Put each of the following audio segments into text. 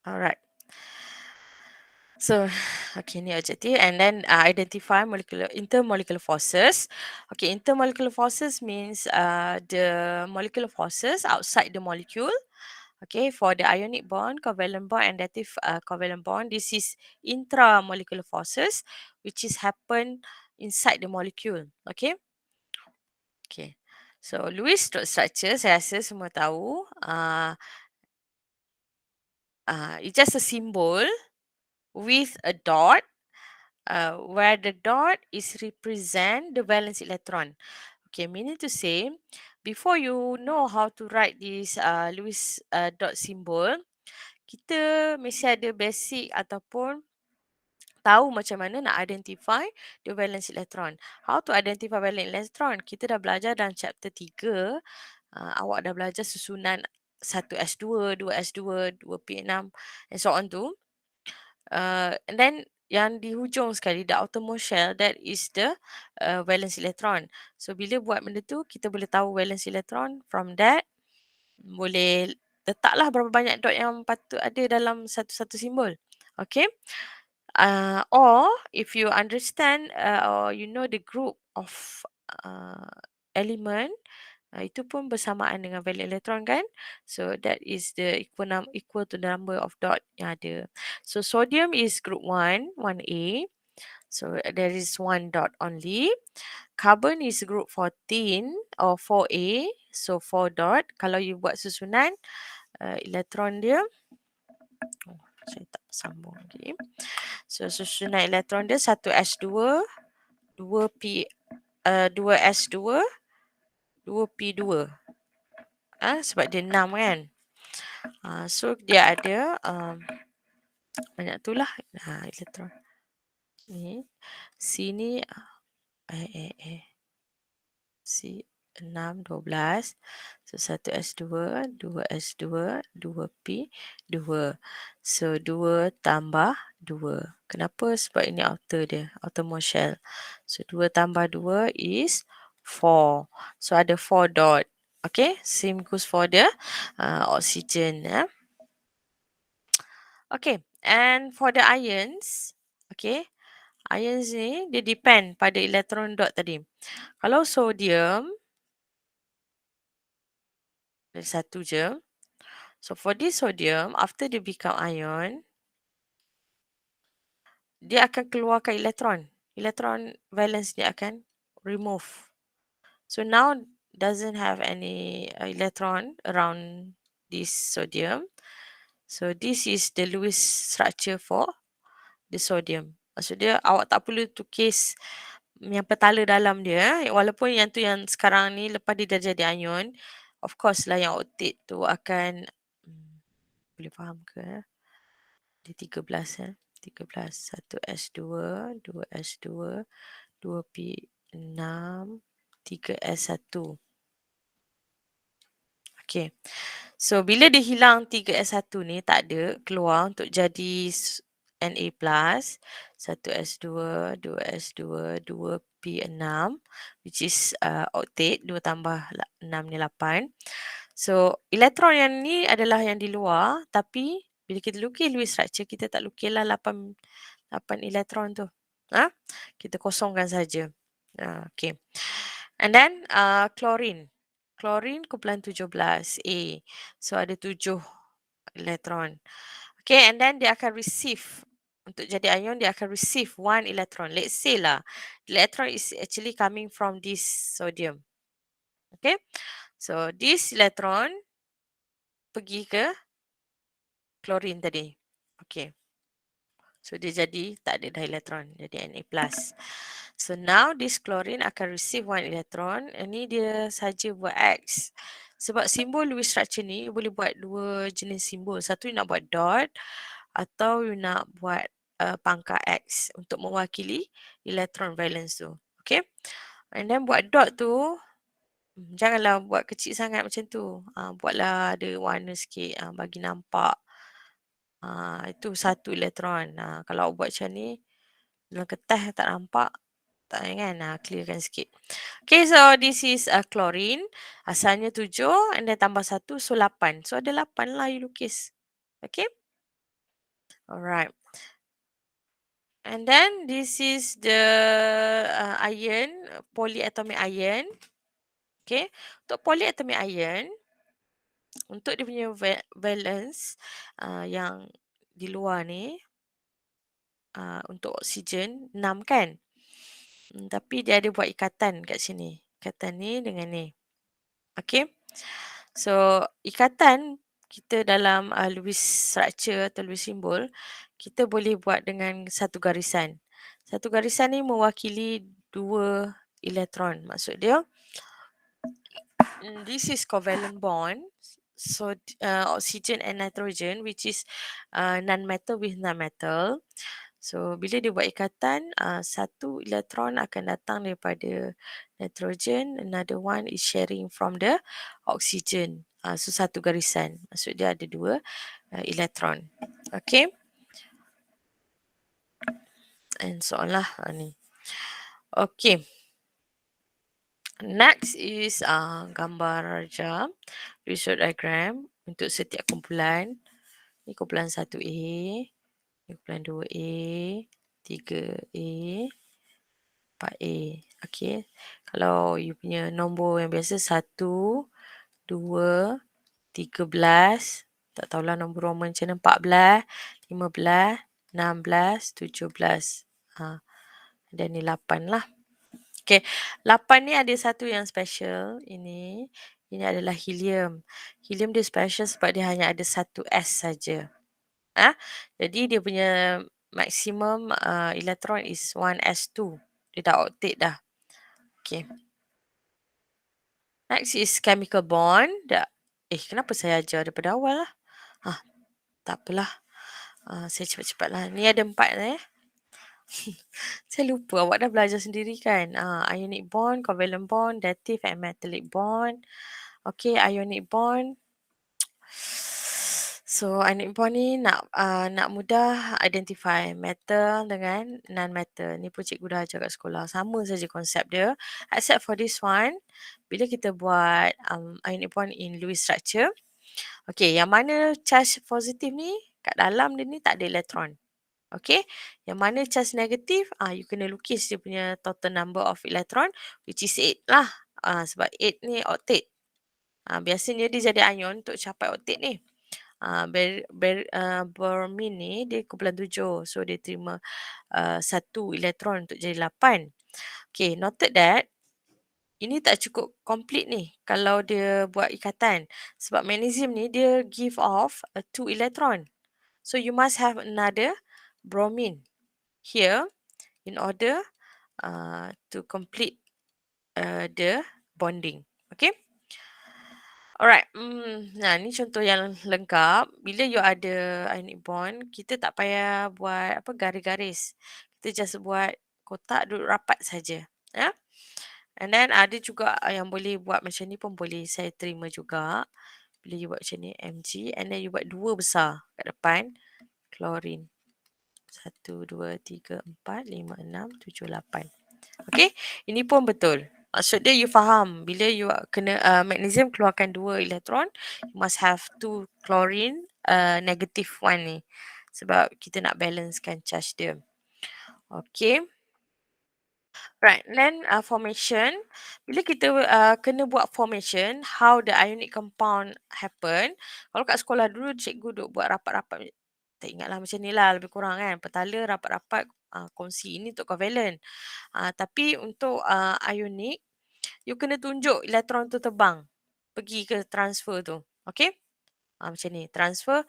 Alright. So, okay, ni objective, and then identify intermolecular forces. Okay, intermolecular forces means the molecular forces outside the molecule. Okay, for the ionic bond, covalent bond, and additive covalent bond, this is intramolecular forces, which is happen inside the molecule. Okay. Okay. So, Lewis structure, saya rasa semua tahu. It's just a symbol with a dot, where the dot is represent the valence electron. Okay, meaning to say, before you know how to write this Lewis dot symbol, kita mesti ada basic ataupun tahu macam mana nak identify the valence electron. How to identify valence electron? Kita dah belajar dalam chapter 3. Awak dah belajar susunan 1s2, 2s2, 2p6 and so on tu. And then yang di hujung sekali, the outermost shell, that is the valence electron. So bila buat benda tu, kita boleh tahu valence electron. From that, boleh letaklah berapa banyak dot yang patut ada dalam satu-satu simbol. Okay. Or if you understand or you know the group of element, itu pun bersamaan dengan valence electron kan. So that is the equal to the number of dot yang ada. So sodium is group 1, 1A. So there is one dot only. Carbon is group 14 or 4A. So 4 dot. Kalau you buat susunan elektron dia, saya tak sambung lagi. So susunan elektron dia 1s2, 2p 2s2, 2p2. Sebab dia 6 kan. So dia ada banyak tu lah elektron. Ni sini C 6, 12. So 1s2, 2s2, 2p, 2. So 2 tambah 2. Kenapa? Sebab ini outer dia, outermost shell. So 2 tambah 2 is 4. So ada 4 dot. Okay, same goes for the oxygen. Okay, and for the ions, okay, ions ni dia depend pada elektron dot tadi. Kalau sodium, ada satu je. So for this sodium, after dia become ion, dia akan keluarkan elektron. Elektron valence dia akan remove. So now doesn't have any electron around this sodium. So this is the Lewis structure for the sodium. Maksud dia awak tak perlu tukis yang petala dalam dia. Walaupun yang tu yang sekarang ni lepas dia dah jadi ion, of course lah yang octet tu akan boleh faham ke? Dia 13 13. 1s2, 2s2, 2p6, 3s1. Okay. So bila dia hilang 3s1 ni tak ada, keluar untuk jadi Na+, 1s2, 2s2, 2p6, which is octet, 2 tambah 6 ni 8. So elektron yang ni adalah yang di luar, tapi bila kita lukis Lewis structure, kita tak lukislah 8 elektron tu. Kita kosongkan saja. Okay. And then chlorine. Chlorine kumpulan 17A. So ada 7 elektron. Okay, and then dia akan receive. Untuk jadi ion, dia akan receive 1 electron. Let's say lah, the electron is actually coming from this sodium. Okay, so this electron pergi ke chlorine tadi. Okay. So dia jadi tak ada dah elektron, jadi Na+. So now this chlorine akan receive 1 electron. Ini dia saja buat X. Sebab simbol Lewis structure ni boleh buat dua jenis simbol. Satu you nak buat dot atau you nak buat pangkat X untuk mewakili electron valence tu. Okay. And then buat dot tu, janganlah buat kecil sangat macam tu. Buatlah ada warna sikit bagi nampak. Itu satu elektron. Kalau buat macam ni, dalam kertas tak nampak, tak kan? Clearkan sikit. Okay, so this is chlorine. Asalnya 7 and then tambah 1, so 8. So ada 8 lah you lukis. Okay. Alright. And then this is the iron, polyatomic iron. Okay. Untuk polyatomic iron, untuk dia punya valence yang di luar ni, untuk oksigen 6 kan. Tapi dia ada buat ikatan kat sini. Ikatan ni dengan ni. Okay. So, ikatan kita dalam Lewis structure atau Lewis symbol, kita boleh buat dengan satu garisan. Satu garisan ni mewakili 2 elektron. Maksud dia, this is covalent bond. So, oxygen and nitrogen, which is non-metal with non-metal. So, bila dia buat ikatan, satu elektron akan datang daripada nitrogen, another one is sharing from the oxygen. So, satu garisan. Maksud dia ada 2 elektron. Okay. And so on lah ni. Okay. Next is gambar raja, result diagram untuk setiap kumpulan. Ni kumpulan 1A, ni kumpulan 2A, 3A, 4A. Okay. Kalau you punya nombor yang biasa 1, 2, 13. Tak tahulah nombor Roman macam mana. 14, 15, 16, 17. Dan ni 8 lah. Okay. 8 ni ada satu yang special. Ini adalah helium. Helium dia special sebab dia hanya ada satu S saja. Jadi dia punya maximum electron is 1s2. Dia dah octet dah. Okay. Next is chemical bond. Kenapa saya ajar daripada awal lah? Tak apalah. Saya cepat-cepat lah. Ni ada 4 lah. Saya lupa, awak dah belajar sendiri kan? Ionic bond, covalent bond, dative and metallic bond. Okay, ionic bond. So, ionic bond ni nak mudah identify metal dengan non-metal. Ni pun cikgu dah ajar kat sekolah. Sama saja konsep dia. Except for this one, bila kita buat ionic bond in Lewis structure. Okay, yang mana charge positif ni, kat dalam dia ni tak ada elektron. Okay, yang mana charge negatif, you kena lukis dia punya total number of electron, which is 8 lah. Sebab 8 ni octet. Biasanya dia jadi ion untuk capai octet ni. Bromine ni dia kumpulan 7. So, dia terima 1 elektron untuk jadi 8. Okay, noted that ini tak cukup complete ni kalau dia buat ikatan. Sebab magnesium ni dia give off 2 electron. So, you must have another bromine here in order to complete the bonding. Okay. Alright. Ni contoh yang lengkap. Bila you ada ionic bond, kita tak payah buat garis-garis. Kita just buat kotak duduk rapat saja. And then ada juga yang boleh buat macam ni pun boleh saya terima juga. Bila you buat macam ni, Mg. And then you buat 2 besar kat depan. Klorin. 1, 2, 3, 4, 5, 6, 7, 8. Okay. Ini pun betul. Maksud dia you faham. Bila you kena magnesium keluarkan 2 elektron, you must have 2 chlorine negative one ni. Sebab kita nak balancekan charge dia. Okay. Right, then formation. Bila kita kena buat formation, how the ionic compound happen. Kalau kat sekolah dulu cikgu duk buat rapat-rapat. Tak ingatlah macam ni lah lebih kurang kan. Petala rapat-rapat kongsi ini untuk covalent. Tapi untuk ionic, you kena tunjuk elektron tu terbang. Pergi ke transfer tu. Okay. Macam ni. Transfer.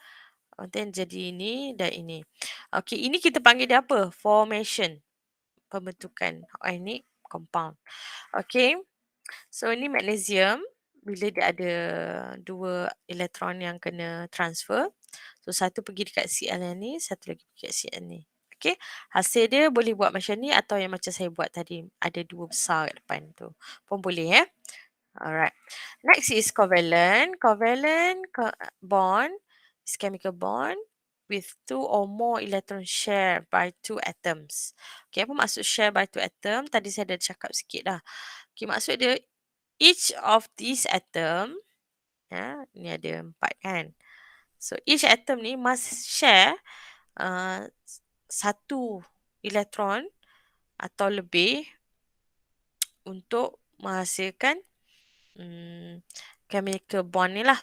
Then jadi ini dan ini. Okay, ini kita panggil dia apa? Formation. Pembentukan ionic compound. Okay. So, ni magnesium. Bila dia ada 2 elektron yang kena transfer. So, satu pergi dekat Cl yang ni, satu lagi pergi dekat Cl ni. Okay. Hasil dia boleh buat macam ni atau yang macam saya buat tadi. Ada 2 besar kat depan tu. Pun boleh Alright. Next is covalent. Covalent bond is chemical bond with 2 or more electron share by 2 atoms. Okay, apa maksud share by 2 atom? Tadi saya dah cakap sikit dah. Okay, maksud dia each of these atom, ni ada 4 kan. So, each atom ni must share satu elektron atau lebih untuk menghasilkan chemical bond ni lah.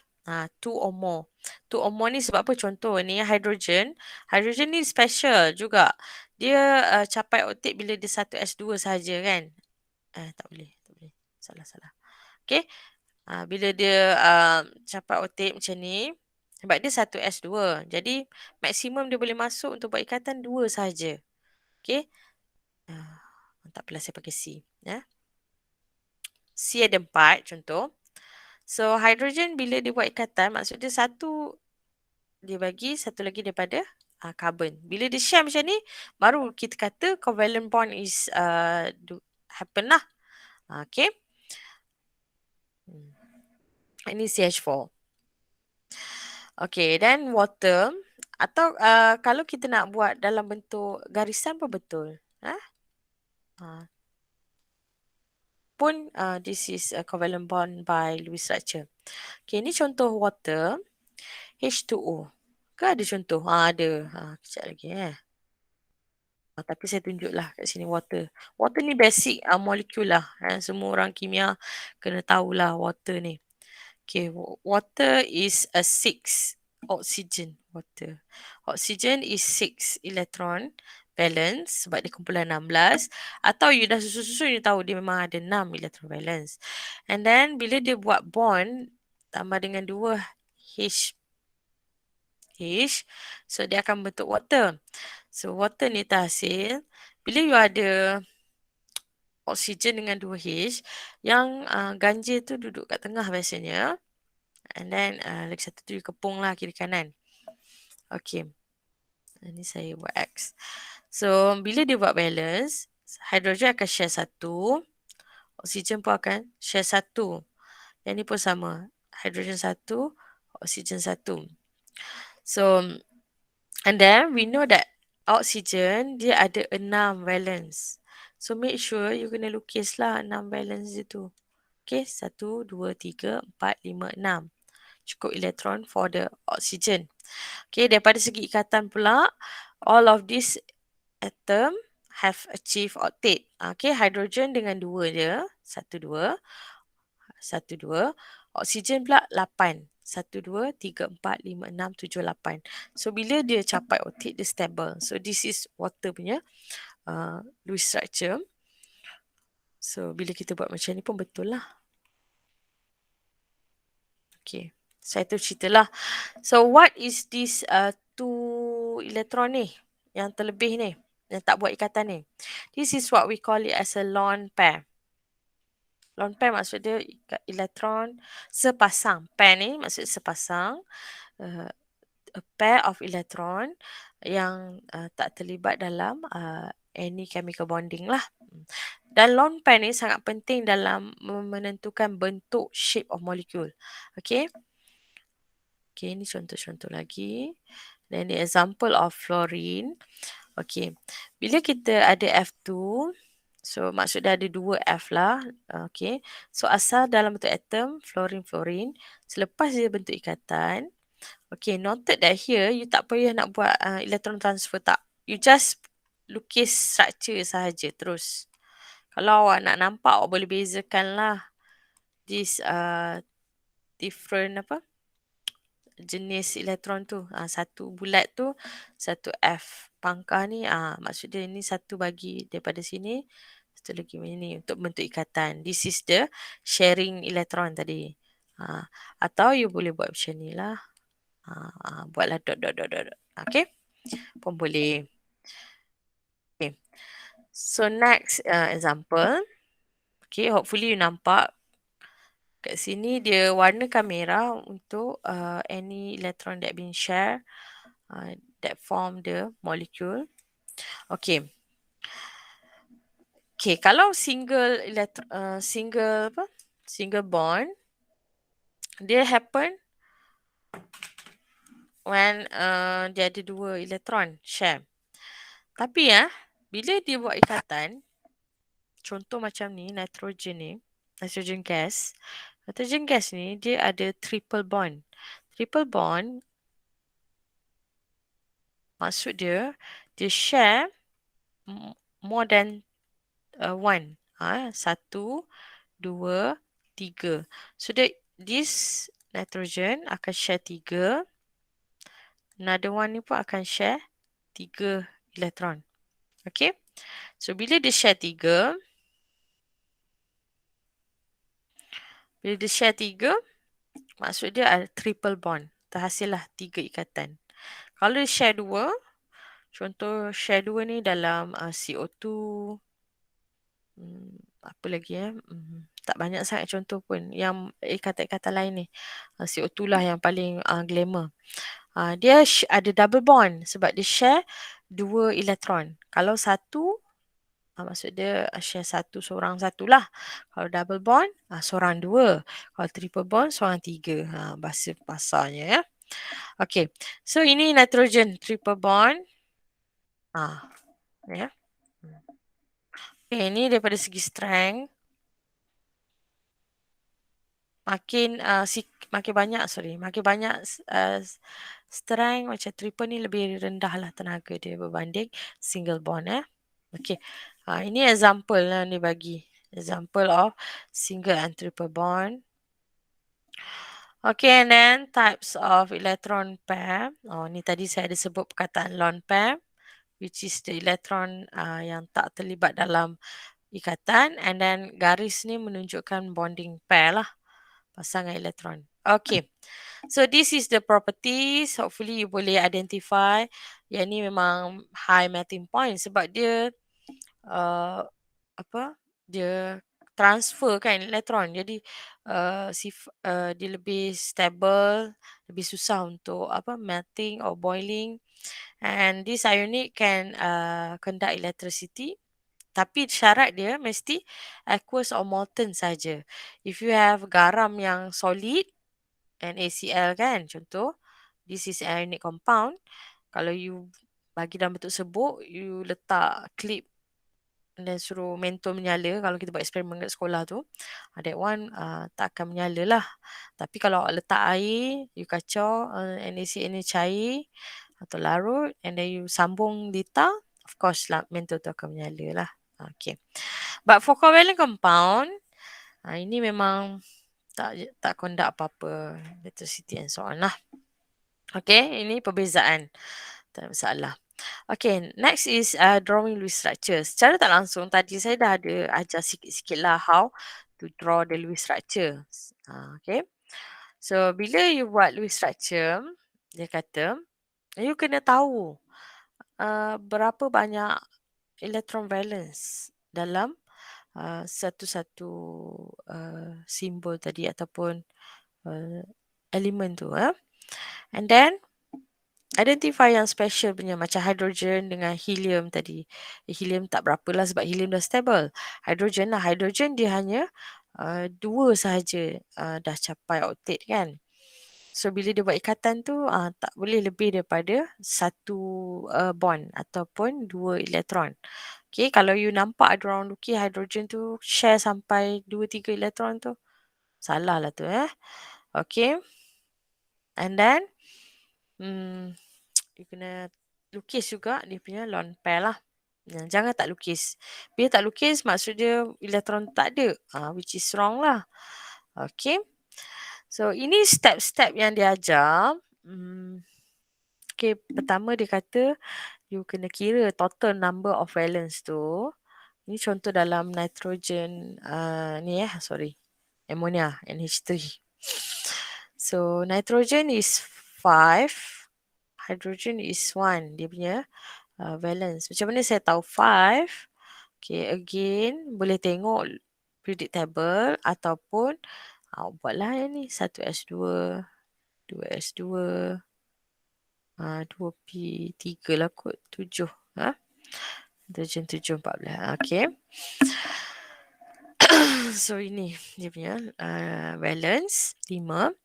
Two or more. Two or more ni sebab apa? Contoh ni hydrogen. Hydrogen ni special juga. Dia capai oktet bila dia 1s2 sahaja kan. Tak boleh. Salah. Okay. Bila dia capai oktet macam ni, sebab dia 1s2. Jadi maksimum dia boleh masuk untuk buat ikatan 2 sahaja. Okay. Tak apalah saya pakai C. C ada 4 contoh. So hydrogen bila dia buat ikatan, maksud dia satu dia bagi, satu lagi daripada carbon. Bila dia share macam ni, baru kita kata covalent bond is happen lah. Okay. Ini CH4. Okay, then water. Atau kalau kita nak buat dalam bentuk garisan pun betul. Pun this is a covalent bond by Lewis structure. Okay, ni contoh water. H2O. Ke ada contoh? Ada. Kejap lagi tapi saya tunjuklah kat sini water. Water ni basic molekul lah. Semua orang kimia kena tahulah water ni. Okay, water is a 6 oxygen. Water. Oxygen is 6 electron valence sebab dia kumpulan 16. Atau you dah susun-susun you tahu dia memang ada 6 electron valence. And then bila dia buat bond tambah dengan 2 H, so dia akan bentuk water. So water ni terhasil bila you ada oksigen dengan 2H, yang ganjil tu duduk kat tengah biasanya. And then lagi satu tu you kepung lah kiri kanan. Okay. Ini saya buat X. So bila dia buat balance, hidrogen akan share satu, oksigen pun akan share satu. Yang ni pun sama. Hidrogen satu, oksigen satu. So, and then we know that oksigen dia ada 6 valence. So make sure you kena lukis lah 6 valence dia tu. Okay, 1, 2, 3, 4, 5, 6. Cukup elektron for the oxygen. Okay, daripada segi ikatan pula, all of these atom have achieved octet. Okay, hydrogen dengan 2 je. 1, 2. 1, 2. Oksigen pula 8. 1, 2, 3, 4, 5, 6, 7, 8. So, bila dia capai octet, dia stable. So, this is water punya Lewis structure. So, bila kita buat macam ni pun betul lah. Okay. Saya tu ceritalah. So, what is this two electron ni? Yang terlebih ni. Yang tak buat ikatan ni. This is what we call it as a lone pair. Lone pair maksud dia elektron sepasang. Pair ni maksud sepasang. A pair of electron yang tak terlibat dalam any chemical bonding lah. Dan lone pair ni sangat penting dalam menentukan bentuk shape of molecule. Okay. Okay, ni contoh-contoh lagi. Then the example of fluorine. Okay, bila kita ada F2, so maksud dia ada 2 F lah. Okay, so asal dalam bentuk atom, fluorine. Selepas dia bentuk ikatan, okay, noted that here, you tak payah nak buat electron transfer tak. You just lukis structure sahaja terus. Kalau awak nak nampak, awak boleh bezakan lah this different jenis elektron tu. Satu bulat tu, satu F pangkah ni, maksud dia ni satu bagi daripada sini, satu lagi ni untuk bentuk ikatan. This is the sharing elektron tadi. Atau you boleh buat macam ni lah. Buatlah dot. Okay, pun boleh. Okay. So next example. Okay, hopefully you nampak. Kat sini dia warnakan merah untuk any electron that been shared that form the molecule. Okay. Okay, kalau single bond, dia happen when dia ada 2 elektron share. Tapi bila dia buat ikatan, contoh macam ni, nitrogen gas. Nitrogen gas ni dia ada triple bond. Triple bond maksud dia share more than one. Satu, dua, tiga. So this nitrogen akan share tiga. Another one ni pun akan share tiga elektron. Okay. So bila dia share tiga, maksud dia ada triple bond. Terhasillah tiga ikatan. Kalau dia share dua, contoh share dua ni dalam CO2, apa lagi tak banyak sangat contoh pun. Yang ikatan-ikatan lain ni, CO2 lah yang paling glamour. Dia ada double bond sebab dia share dua elektron. Kalau satu, maksud dia share satu, seorang satu lah. Kalau double bond, seorang dua. Kalau triple bond, seorang tiga. Bahasa pasarnya ya. Okay, so ini nitrogen triple bond. Ya. Okay, ini daripada segi strength. Makin banyak strength macam triple ni lebih rendah lah tenaga dia berbanding single bond Okay. Ini example lah ni bagi. Example of single and triple bond. Okay, and then types of electron pair. Ni tadi saya ada sebut perkataan lone pair, which is the electron yang tak terlibat dalam ikatan, and then garis ni menunjukkan bonding pair lah, pasangan elektron. Okay, so this is the properties. Hopefully you boleh identify. Yang ni memang high melting point sebab dia dia transfer kan elektron. Jadi dia lebih stable, lebih susah untuk melting or boiling. And this ionic can conduct electricity. Tapi syarat dia mesti aqueous or molten saja. If you have garam yang solid, NaCl kan, contoh, this is ionic compound. Kalau you bagi dalam bentuk serbuk, you letak clip dan suruh mentol menyala, kalau kita buat eksperimen kat sekolah tu, that one tak akan menyala lah. Tapi kalau letak air, you kacau NaCl ni cair atau larut, and then you sambung lita, of course lah mentol tu akan menyala lah. Okay. But for covalent compound, ini memang tak conduct apa-apa electricity and so on lah. Okay, ini perbezaan. Tak ada masalah. Okay, next is drawing Lewis structure. Secara tak langsung tadi saya dah ada ajar sikit-sikit lah how to draw the Lewis structure. Okay, so bila you buat Lewis structure, dia kata you kena tahu berapa banyak electron valence dalam satu-satu simbol tadi ataupun elemen tu. And then identify yang special punya macam hydrogen dengan helium tadi. Helium tak berapa lah sebab helium dah stable. Hydrogen dia hanya dua sahaja dah capai octet kan. So bila dia buat ikatan tu tak boleh lebih daripada satu bond ataupun dua elektron. Okay, kalau you nampak ada orang lukis hydrogen tu share sampai 2-3 elektron tu, salah lah tu Okay. And then you kena lukis juga dia punya lone pair lah. Jangan tak lukis. Bila tak lukis maksud dia elektron tak ada. Which is wrong lah. Okay. So ini step-step yang dia ajar. Okay, pertama dia kata you kena kira total number of valence tu. Ini contoh dalam nitrogen ammonia NH3. So nitrogen is 5, hydrogen is 1 dia punya valence. Macam mana saya tahu 5? Okay, again boleh tengok periodic table ataupun buatlah yang ni 1s2, 2s2, 2p, 3 lah kot, 7. Hydrogen 7, 14. Okay. So ini dia punya valence 5.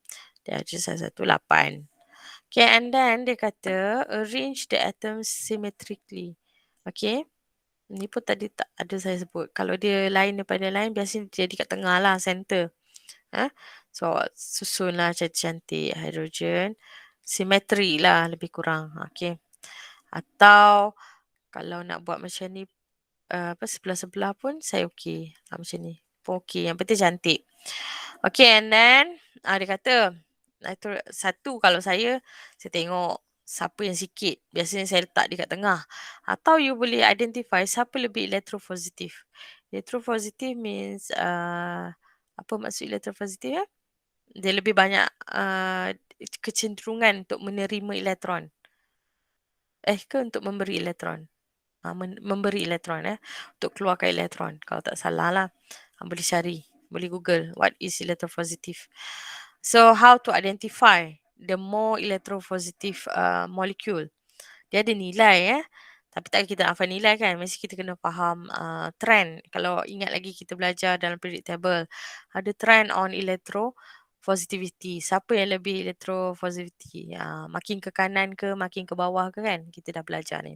Dia ada 1, 8. Okay, and then dia kata arrange the atoms symmetrically. Okay. Ni pun tadi tak ada saya sebut. Kalau dia lain daripada lain, biasanya jadi kat tengah lah, center. So, susunlah cantik-cantik hydrogen. Symmetry lah lebih kurang. Okay. Atau kalau nak buat macam ni sebelah-sebelah pun saya okey. Macam ni pun okey. Yang penting cantik. Okay, and then dia kata satu kalau saya tengok siapa yang sikit. Biasanya saya letak dekat tengah. Atau you boleh identify siapa lebih electropositive. Electropositive means apa maksud electropositive ya? Dia lebih banyak kecenderungan untuk menerima elektron. Ke untuk memberi elektron? Memberi elektron untuk keluarkan elektron. Kalau tak salah lah. Boleh cari. Boleh Google what is electropositive. So how to identify the more electropositive molecule. Dia ada nilai Tapi tak kita nak faham nilai kan. Mesti kita kena faham trend. Kalau ingat lagi kita belajar dalam periodic table. Ada trend on electropositivity. Siapa yang lebih electropositivity. Makin ke kanan ke makin ke bawah ke kan. Kita dah belajar ni.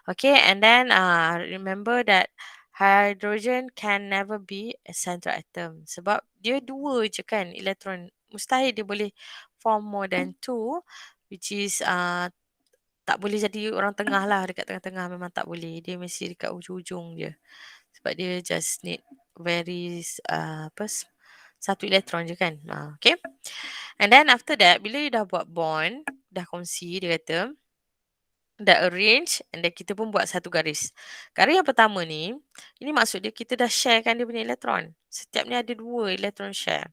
Okay, and then remember that hydrogen can never be a central atom. Sebab dia dua je kan elektron. Mustahil dia boleh form more than two. Which is tak boleh jadi orang tengah lah. Dekat tengah-tengah memang tak boleh. Dia mesti dekat ujung-ujung je. Sebab dia just need very satu elektron je kan. Okay. And then after that, bila you dah buat bond, dah kongsi, dia kata, dah arrange, and then kita pun buat satu garis. Garis yang pertama ni, ini maksud dia kita dah sharekan dia punya elektron. Setiap ni ada 2 elektron share.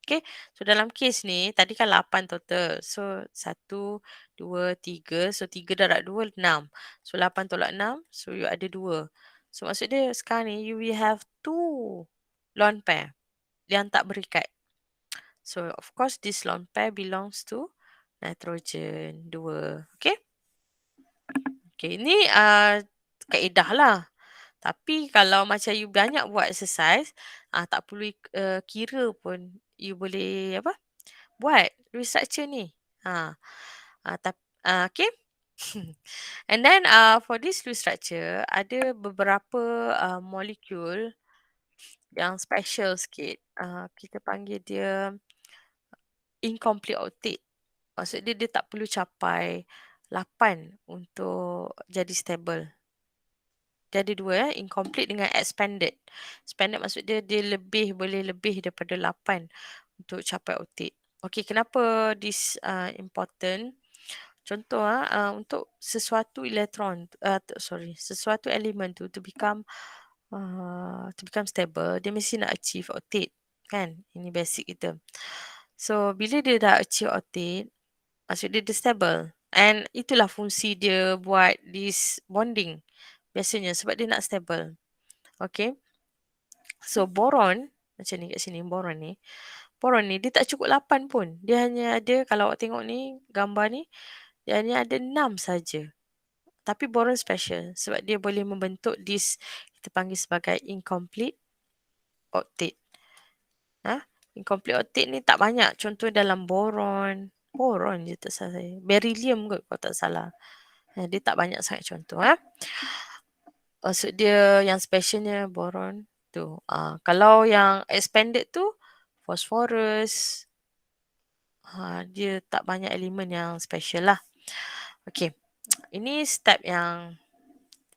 Okay, so dalam kes ni, tadi kan 8 total. So, 1, 2, 3. So, 3 darab 2, 6. So, 8 tolak 6, so you ada 2. So, maksud dia sekarang ni, you will have 2 lone pair yang tak berikat. So, of course, this lone pair belongs to nitrogen 2. Okay? Okay, ni kaedah lah. Tapi kalau macam you banyak buat exercise, tak perlu kira pun you boleh buat restructure ni. Okay. And then for this restructure, ada beberapa molekul yang special sikit. Kita panggil dia incomplete octet. Maksud dia tak perlu capai 8 untuk jadi stable. Dia ada 2 incomplete dengan expanded. Expanded maksud dia boleh lebih daripada 8 untuk capai octet. Okay, kenapa this important? Contoh untuk sesuatu elektron, sesuatu elemen tu to become stable, dia mesti nak achieve octet. Kan? Ini basic kita. So, bila dia dah achieve octet, maksud dia stable. And itulah fungsi dia buat this bonding. Biasanya sebab dia nak stable. Okay. So boron, macam ni kat sini boron ni. Boron ni dia tak cukup 8 pun. Dia hanya ada, kalau awak tengok ni, gambar ni, dia hanya ada 6 saja. Tapi boron special sebab dia boleh membentuk this, kita panggil sebagai incomplete octet. Incomplete octet ni tak banyak. Contoh dalam boron je tak salah saya. Beryllium kot kalau tak salah. Dia tak banyak sangat contoh. Maksud dia yang specialnya boron tu. Kalau yang expanded tu phosphorus. Dia tak banyak elemen yang special lah. Okay. Ini step yang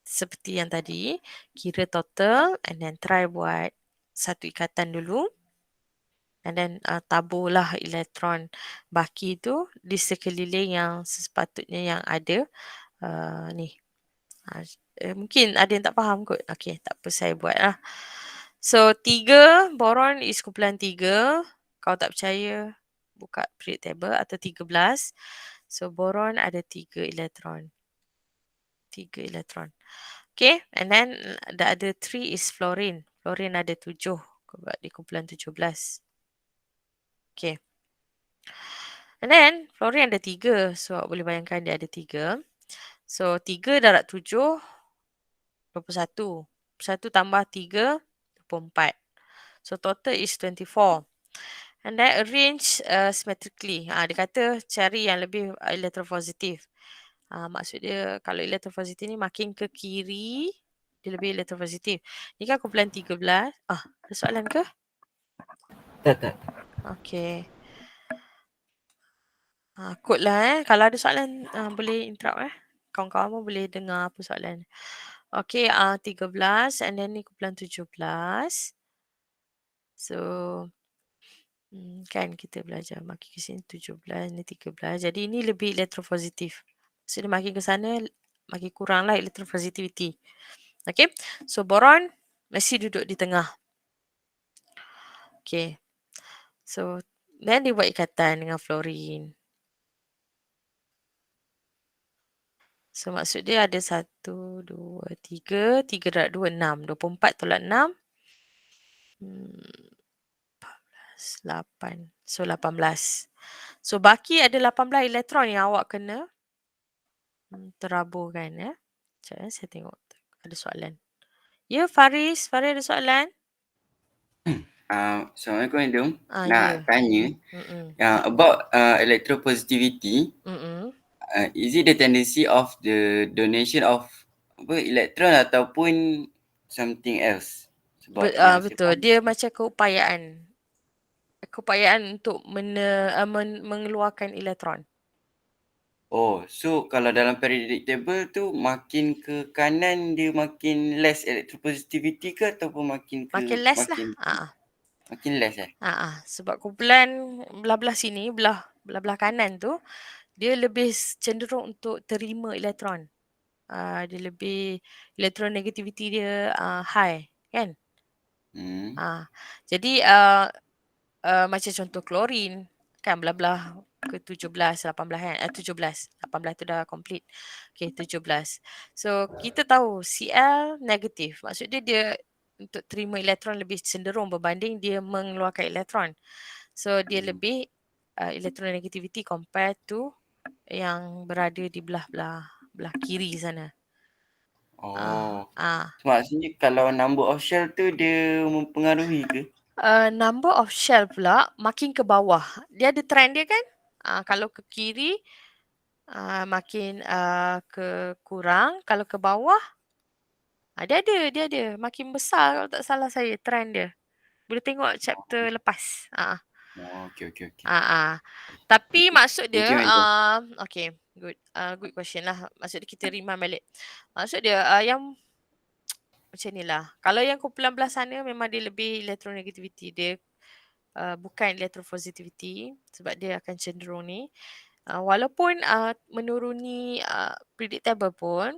seperti yang tadi. Kira total and then try buat satu ikatan dulu. And then taburlah elektron baki tu di sekeliling yang sepatutnya yang ada ni. Mungkin ada yang tak faham kot. Okay, tak apa saya buat lah. So, 3 boron is kumpulan 3. Kalau tak percaya, buka periodic table atau 13. So, boron ada 3 elektron. 3 elektron. Okay, and then ada 3 is fluorine. Fluorine ada 7 di kumpulan 17. Okay. And then, fluorine ada 3. So, boleh bayangkan dia ada 3. So, 3 darab 7, 21. 1 tambah 3, 24. So, total is 24. And then arrange symmetrically. Dia kata cari yang lebih electropositive. Maksud dia kalau electropositive ni makin ke kiri, dia lebih electropositive. Ni kan kumpulan 13. Ada soalan ke? Tak. Okay. Kod lah Kalau ada soalan boleh interrupt kawan-kawan pun boleh dengar apa soalan. Okay, 13 and then ni kumpulan 17. So, kan kita belajar makin ke sini 17, ni 13. Jadi ini lebih elektropositif. So, dia makin ke sana, makin kuranglah electropositivity. Okay, so boron mesti duduk di tengah. Okay, so then dia buat ikatan dengan fluorine. So maksud dia ada 1, 2, 3, 3 darab 2, 6. 24 tolak 6. 14, 8. So 18. So baki ada 18 elektron yang awak kena teraburkan ya. Sekejap saya tengok ada soalan. Ya Faris, Faris ada soalan? Assalamualaikum Indum. Ya. Nak tanya Mm-mm. about electropositivity. Mm-mm. Is it the tendency of the donation of electron ataupun something else? Sebab yang saya Betul, faham. dia macam keupayaan untuk mengeluarkan elektron. Oh, so kalau dalam periodic table tu makin ke kanan dia makin less electropositivity ke ataupun makin less lah. makin less Sebab kumpulan belah-belah sini, belah-belah kanan tu, dia lebih cenderung untuk terima elektron. Dia lebih electronegativity dia high, kan? Jadi macam contoh klorin, kan belah-belah ke 17, 18 kan? 17. 18 tu dah complete. Okay, 17. So, kita tahu Cl negatif. Maksud dia untuk terima elektron lebih cenderung berbanding dia mengeluarkan elektron. So, dia lebih electronegativity compared to yang berada di belah kiri sana. Maksudnya kalau number of shell tu dia mempengaruhi ke? Number of shell pula makin ke bawah. Dia ada trend dia kan? Kalau ke kiri makin ke kurang. Kalau ke bawah dia ada. Makin besar kalau tak salah saya trend dia. Boleh tengok chapter lepas. Okay. Tapi maksud Thank dia, you, Madam. okay, good question lah. Maksud dia kita remind balik. Maksud dia yang macam ni lah. Kalau yang kumpulan belah sana memang dia lebih electronegativity. Dia bukan electropositivity sebab dia akan cenderung ni. Walaupun menuruni predictable pun,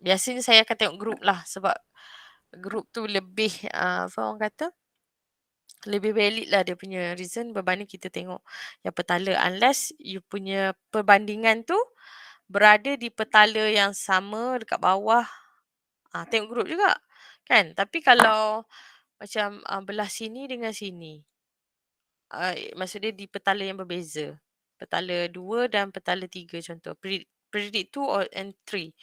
biasanya saya akan tengok group lah sebab group tu lebih apa orang kata, lebih valid lah dia punya reason berbanding kita tengok yang petala. Unless you punya perbandingan tu berada di petala yang sama dekat bawah, tengok group juga kan. Tapi kalau macam belah sini dengan sini, maksud dia di petala yang berbeza. Petala 2 dan petala 3 contoh. Predict 2 and 3.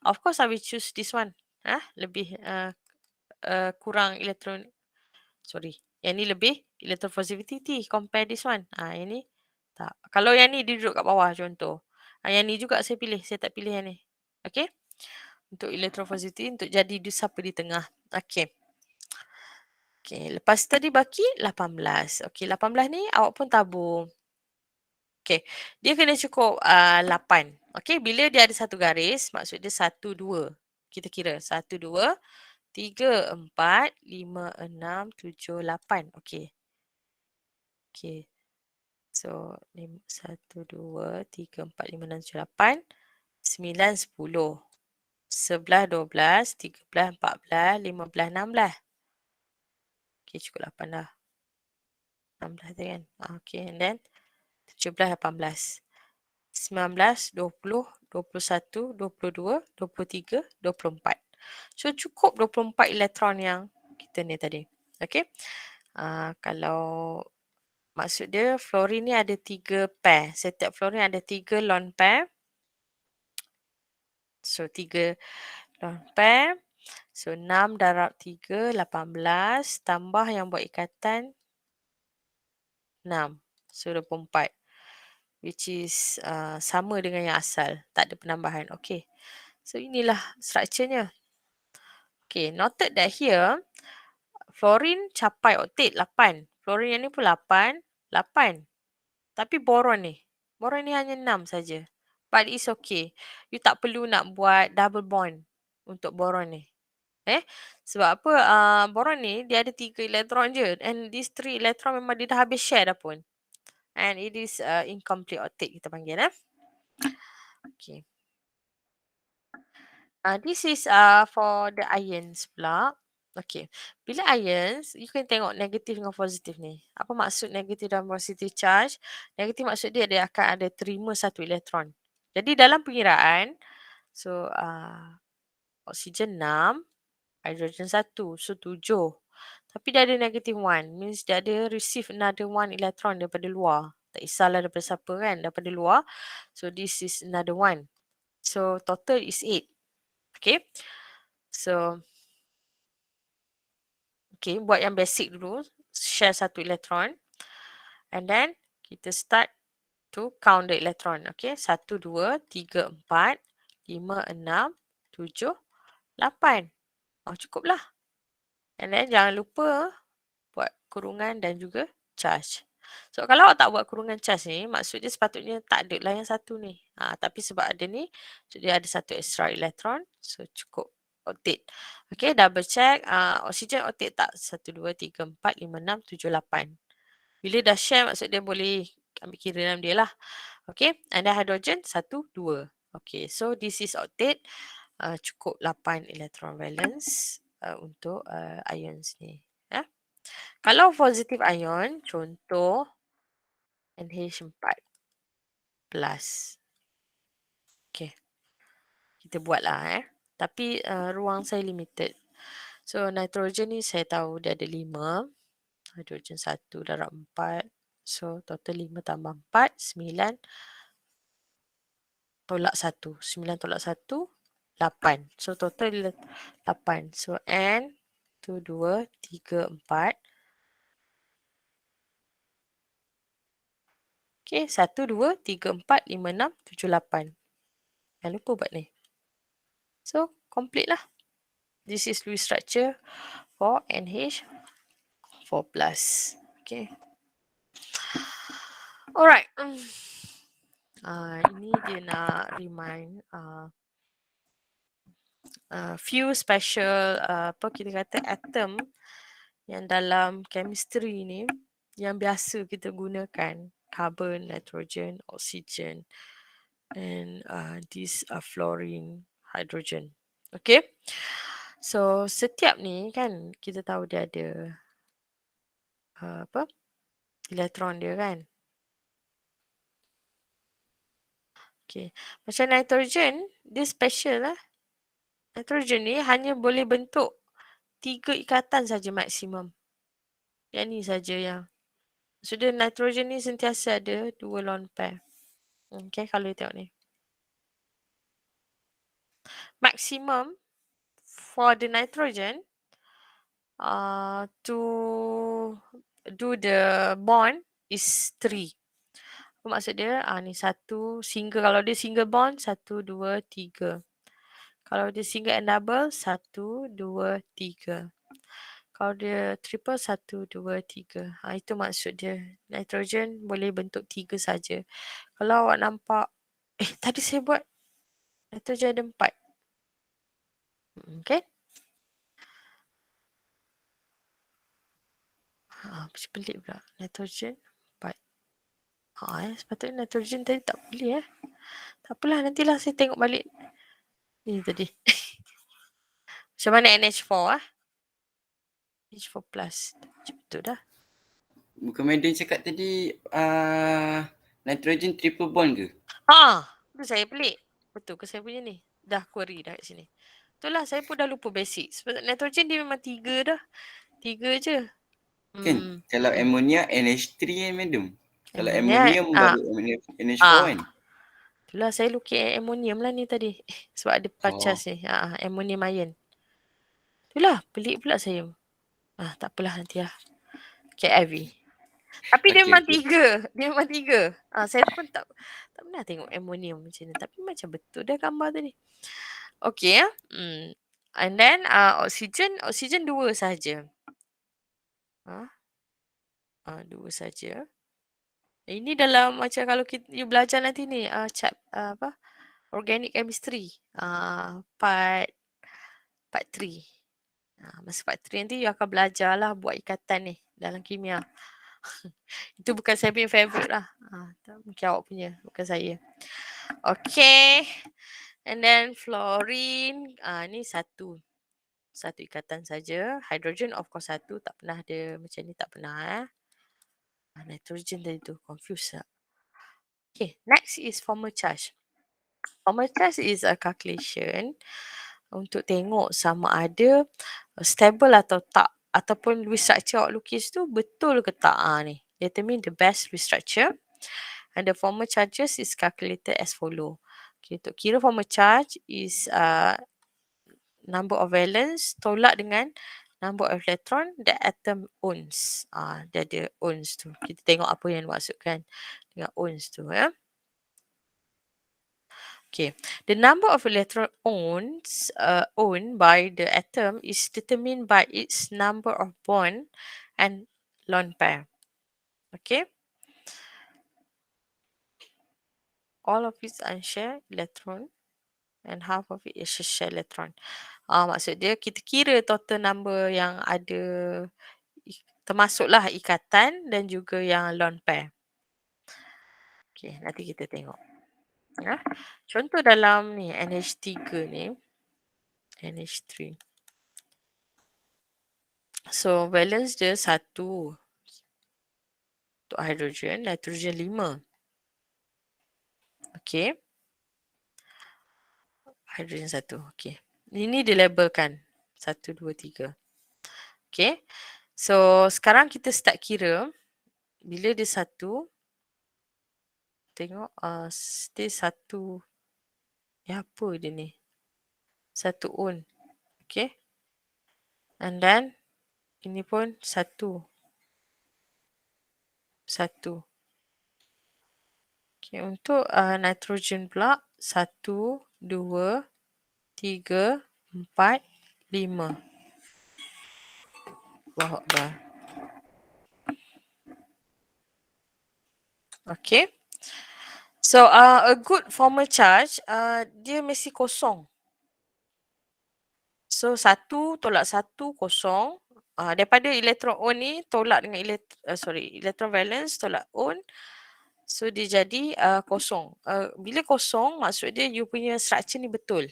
Of course I will choose this one. Lebih kurang elektron. Sorry. Yang ni lebih electropositivity compare this one. Yang ni tak. Kalau yang ni dia duduk kat bawah contoh. Yang ni juga saya pilih. Saya tak pilih yang ni. Okay. Untuk electropositivity untuk jadi siapa di tengah. Okay. Okay, lepas tadi baki 18. Okay, 18 ni awak pun tabur. Okay, dia kena cukup 8. Okay, bila dia ada satu garis, maksud dia 1, 2. Kita kira 1, 2, 3, 4, 5, 6, 7, 8. Okay. Okay. So, 1, 2, 3, 4, 5, 6, 7, 8. 9, 10. 11, 12, 13, 14, 15, 16. Okay, cukup 8 dah. 16 tu kan. Okay, and then 17, 18. 19, 20, 21, 22, 23, 24. So cukup 24 elektron yang kita ni tadi. Okay. Kalau maksud dia fluorine ni ada 3 pair. Setiap fluorine ada 3 lone pair. So 3 lone pair. So 6 darab 3, 18. Tambah yang buat ikatan 6. So 24. Which is sama dengan yang asal. Tak ada penambahan. Okay. So inilah strukturnya. Okay. Noted that here, fluorine capai oktet 8. Fluorine yang ni pun 8. 8. Tapi boron ni. Boron ni hanya 6 saja. but it's okay. You tak perlu nak buat double bond untuk boron ni. Sebab apa? Boron ni dia ada 3 elektron je, and these 3 elektron memang dia dah habis share dah pun. And it is incomplete octet kita panggil. Okay. This is for the ions pula. Okay. Bila ions, you can tengok negatif dengan positif ni. Apa maksud negatif dan positif charge? Negatif maksud dia akan ada terima 1 elektron. Jadi dalam pengiraan, so oksigen 6, hidrogen 1, so 7. Tapi dia ada negative 1, means dia ada receive another 1 electron daripada luar. Tak kisahlah daripada siapa kan, daripada luar. So this is another 1. So total is 8. Okay. So, okay, buat yang basic dulu. Share 1 elektron. And then, kita start to count the electron. Okay, 1, 2, 3, 4, 5, 6, 7, 8. Cukup lah. And then, jangan lupa buat kurungan dan juga charge. So, kalau awak tak buat kurungan charge ni, maksud dia sepatutnya tak ada lah yang satu ni. Tapi sebab ada ni, so dia ada 1 extra elektron. So, cukup octet. Okay, double check. Oksigen octet tak? 1, 2, 3, 4, 5, 6, 7, 8. Bila dah share, maksud dia boleh ambil kira dalam dia lah. Okay, and then hydrogen 1, 2. Okay, so this is octet. Cukup 8 electron valence untuk ions ni. Kalau positive ion, contoh NH4 plus. Okay. Kita buatlah Tapi ruang saya limited. So nitrogen ni saya tahu dia ada 5. Hidrogen 1 darab 4. So total 5 tambah 4, 9. Tolak 1. 9 tolak 1, 8. So total 8. So N, 1, 2, 3, 4. Okay, 1, 2, 3, 4, 5, 6, 7, 8. Jangan lupa buat ni. So, complete lah. This is Lewis structure for NH4+. Okay. Alright. Ini dia nak remind few special apa kita kata atom yang dalam chemistry ni yang biasa kita gunakan. Carbon, nitrogen, oxygen, and this fluorine, hydrogen. Okay. So setiap ni kan kita tahu dia ada apa elektron dia kan. Okay. Macam nitrogen dia special lah. Nitrogen ni hanya boleh bentuk 3 ikatan saja maksimum. Yang ni saja yang sudah nitrogen ni sentiasa ada 2 lone pair. Okay, kalau you tengok ni. Maximum for the nitrogen to do the bond is 3. Apa maksud dia? Ni satu single. Kalau dia single bond, 1, 2, 3. Kalau dia single and double, 1, 2, 3. Kalau dia triple, 1, 2, 3. Itu maksud dia. Nitrogen boleh bentuk 3 saja. Kalau awak nampak, tadi saya buat nitrogen ada 4. Okay. Pelik pula. Nitrogen 4. Sepatutnya nitrogen tadi tak boleh Tak apalah, nantilah saya tengok balik. Ni tadi. Macam mana NH4 NH4+. Betul dah. Bukan Madam cakap tadi nitrogen triple bond ke? Itu saya pelik. Betul ke saya punya ni? Dah query dah kat sini. Betul lah, saya pun dah lupa basic. Sebab nitrogen dia memang 3 dah. 3 je. Kan? Kalau ammonia NH3 kan Madam? Kalau Ammonia, ammonium baru NH4 kan? Itulah saya lukis ammonium lah ni tadi. Sebab ada pacas ni. Ammonium ion. Itulah, pelik pula saya. Tak apalah nanti lah. KIV. Tapi dia memang 3. Dia memang 3. Saya pun tak pernah tengok ammonium macam ni. Tapi macam betul dah gambar tadi. Okay. And then oksigen 2 saja. 2 saja. Ini dalam macam kalau you belajar nanti ni, apa? Organic chemistry. Part 3. Masa part 3 nanti you akan belajar lah buat ikatan ni dalam kimia. Itu bukan saya punya favourite lah. Mungkin awak punya, bukan saya. Okay. And then fluorine, ni satu ikatan saja. Hydrogen of course satu, tak pernah ada macam ni, tak pernah. Nitrogen tadi tu, confuse tak? Okay, next is formal charge. Formal charge is a calculation untuk tengok sama ada stable atau tak, ataupun Lewis structure awak lukis tu betul ke tak ni. Determine the best Lewis structure. And the formal charges is calculated as follow. Okay, untuk kira formal charge is number of valence tolak dengan number of electron the atom owns. Dia ada owns tu. Kita tengok apa yang dimaksudkan dengan owns tu. Ya. Okay, the number of electron owned by the atom is determined by its number of bond and lone pair. Okay. All of its unshare electron and half of it is share electron. Maksud dia kita kira total number yang ada termasuklah ikatan dan juga yang lone pair. Okay, nanti kita tengok. Ya. Contoh dalam ni NH3 ni, NH3. So valence dia 1 untuk hydrogen, nitrogen 5. Okay. Hydrogen 1. Okay. Ini dilabelkan 1, 2, 3. Okay. So sekarang kita start kira. Bila dia 1, tengok dia 1. Apa dia ni? 1 ohm. Okay. And then ini pun 1. 1. Okay, untuk nitrogen pula 1, 2, 3, 4, 5. Allahu Akbar. Okay. So a good formal charge dia mesti kosong. So 1 tolak 1 kosong. Daripada elektron on ni tolak dengan elektron valence tolak on. So dia jadi kosong. Bila kosong maksud dia you punya structure ni betul.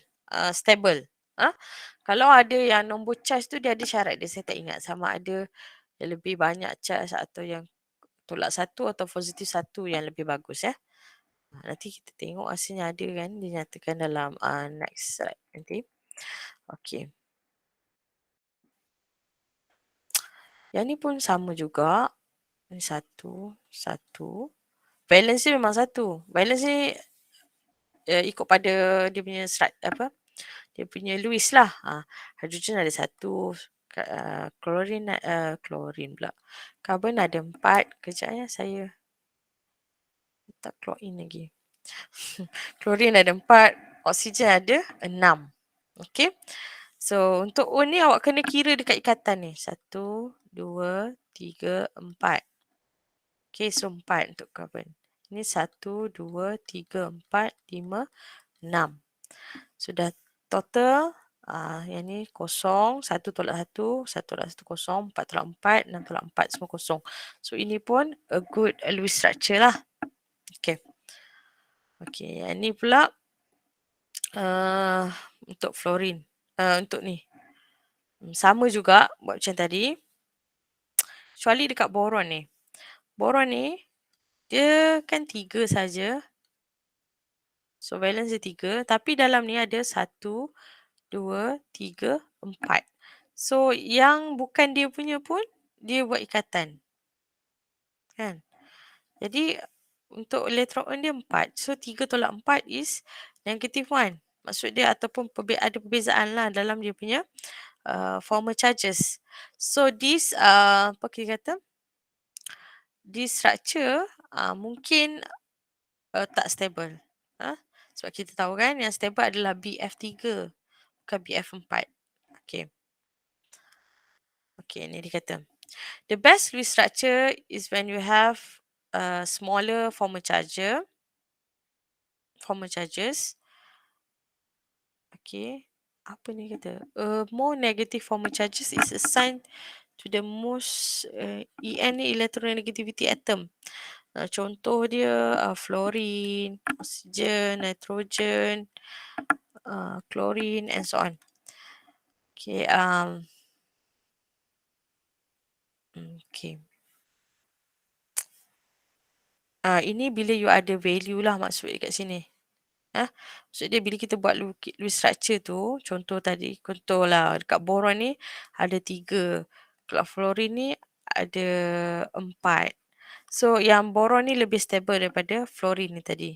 Stable. Kalau ada yang nombor charge tu dia ada syarat dia, saya tak ingat sama ada yang lebih banyak charge atau yang tolak 1 atau positif 1 yang lebih bagus ya. Nanti kita tengok hasilnya ada kan dinyatakan dalam next slide nanti. Okay. Yang ni pun sama juga. Ini 1, 1. Balance dia memang 1. Balance ni ikut pada dia punya dia punya Lewis lah. Hydrogen ada 1. Klorin pula. Carbon ada 4. Kejap ya saya tak clock in lagi. Klorin ada 4. Oksigen ada 6. Okay. So untuk O ni awak kena kira dekat ikatan ni. 1, 2, 3, 4. Okay, so 4 untuk carbon. Ini 1, 2, 3, 4, 5, 6. Sudah total. Yang ni kosong. 1 tolak 1. 1 tolak 1 kosong. 4 tolak 4. 6 tolak 4 semua kosong. So ini pun a good Lewis structure lah. Okay. Okay, yang ni pula untuk fluorine. Untuk ni. Sama juga buat macam tadi. Kecuali dekat boron ni. Boron ni dia kan 3 saja. So valence dia 3. Tapi dalam ni ada 1, 2, 3, 4. So yang bukan dia punya pun dia buat ikatan. Kan? Jadi untuk elektron dia 4. So 3 tolak 4 is negative 1. Maksud dia ataupun ada perbezaan lah dalam dia punya formal charges. So this apa kita kata? This structure mungkin tak stable. Sebab kita tahu kan yang stable adalah BF3 bukan BF4. Okay. Okay, ni dia kata. The best Lewis structure is when you have smaller formal charges. Okay. Apa ni kata? More negative formal charges is assigned to the most EN ni electronegativity atom. Contoh dia fluorine, oxygen, nitrogen, chlorine and so on. Okay. Okay. Ini bila you ada value lah maksud dekat sini. Maksud dia bila kita buat Lewis structure tu, contoh lah dekat boron ni ada 3. Kalau fluorine ni ada 4. So yang boron ni lebih stable daripada fluorine ni tadi.